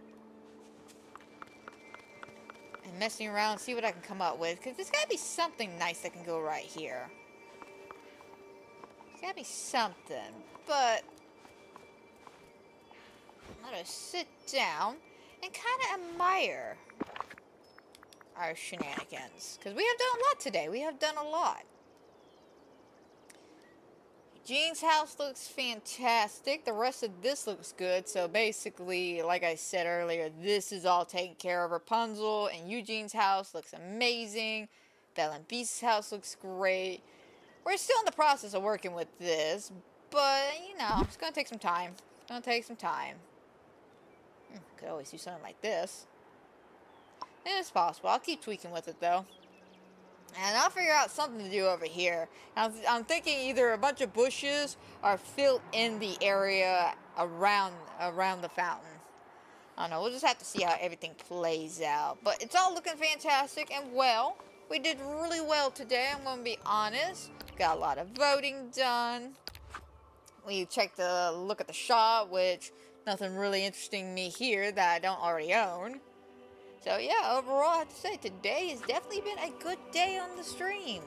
and messing around, see what I can come up with. Because there's got to be something nice that can go right here. There's got to be something. But I'm going to sit down and kind of admire our shenanigans. Because we have done a lot today. We have done a lot. Eugene's house looks fantastic. The rest of this looks good. So basically, like I said earlier, this is all taken care of. Rapunzel and Eugene's house looks amazing. Belle and Beast's house looks great. We're still in the process of working with this, but, you know, it's going to take some time. It's going to take some time. Could always do something like this. It's possible. I'll keep tweaking with it, though. And I'll figure out something to do over here. I'm thinking either a bunch of bushes or fill in the area around the fountain. I don't know. We'll just have to see how everything plays out. But it's all looking fantastic and well. We did really well today, I'm going to be honest. Got a lot of voting done. We checked the look at the shop, which nothing really interesting me here that I don't already own. So yeah, overall I have to say today has definitely been a good day on the stream.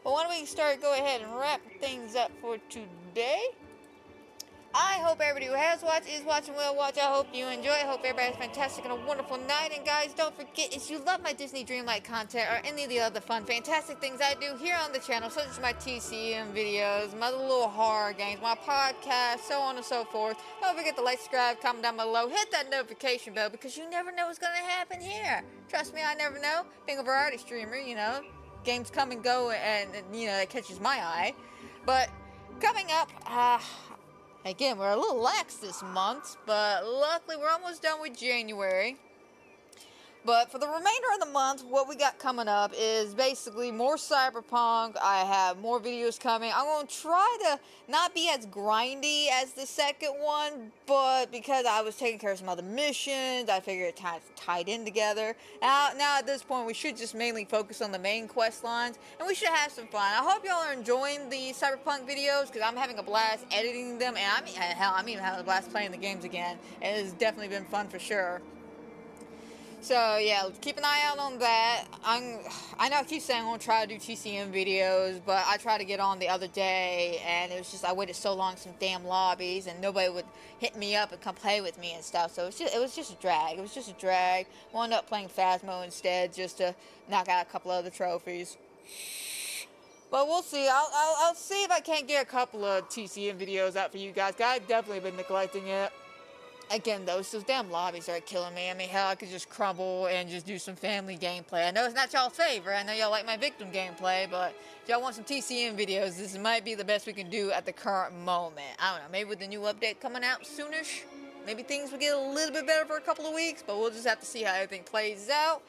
But why don't we go ahead and wrap things up for today. I hope everybody who has watched, is watching, will watch. I hope you enjoy. I hope everybody has a fantastic and a wonderful night. And guys, don't forget, if you love my Disney Dreamlight content or any of the other fun, fantastic things I do here on the channel, such as my TCM videos, my little horror games, my podcast, so on and so forth, don't forget to like, subscribe, comment down below, hit that notification bell, because you never know what's going to happen here. Trust me, I never know. Being a variety streamer, you know, games come and go, and you know, that catches my eye. But coming up, again, we're a little lax this month, but luckily we're almost done with January. But for the remainder of the month, what we got coming up is basically more Cyberpunk. I have more videos coming. I'm going to try to not be as grindy as the second one, but because I was taking care of some other missions, I figured it kind of tied in together. Now at this point, we should just mainly focus on the main quest lines, and we should have some fun. I hope y'all are enjoying the Cyberpunk videos, because I'm having a blast editing them, and I'm even having a blast playing the games again. It has definitely been fun for sure. So yeah, keep an eye out on that. I know I keep saying I'm going to try to do TCM videos, but I tried to get on the other day, and it was just, I waited so long in some damn lobbies, and nobody would hit me up and come play with me and stuff, so it was just a drag. It was just a drag. Wound up playing Phasmo instead, just to knock out a couple other trophies. But we'll see. I'll see if I can't get a couple of TCM videos out for you guys, because I've definitely been neglecting it. Again, though, those damn lobbies are killing me. I mean, hell, I could just crumble and just do some family gameplay. I know it's not y'all's favorite. I know y'all like my victim gameplay, but if y'all want some TCM videos, this might be the best we can do at the current moment. I don't know, maybe with the new update coming out soonish, maybe things will get a little bit better for a couple of weeks, but we'll just have to see how everything plays out.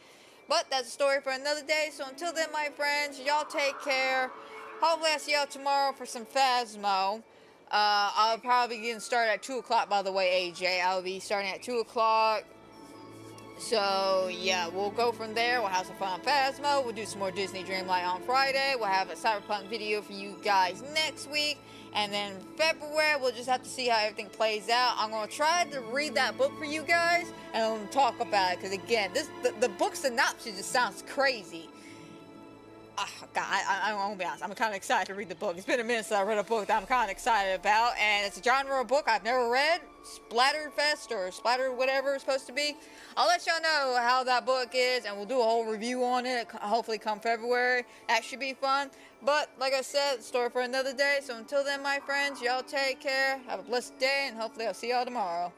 But that's a story for another day, so until then, my friends, y'all take care. Hopefully I see y'all tomorrow for some Phasmo. I'll probably be getting started at 2 o'clock, by the way, AJ. I'll be starting at 2 o'clock. So, yeah, we'll go from there. We'll have some fun on Phasmo. We'll do some more Disney Dreamlight on Friday. We'll have a Cyberpunk video for you guys next week. And then February, we'll just have to see how everything plays out. I'm going to try to read that book for you guys and talk about it. Because, again, the book synopsis just sounds crazy. God, I'm gonna be honest. I'm kind of excited to read the book. It's been a minute since I read a book that I'm kind of excited about, and it's a genre of book I've never read. Splatterfest or Splatter whatever it's supposed to be. I'll let y'all know how that book is, and we'll do a whole review on it. Hopefully, come February. That should be fun. But like I said, story for another day. So until then, my friends, y'all take care. Have a blessed day, and hopefully I'll see y'all tomorrow.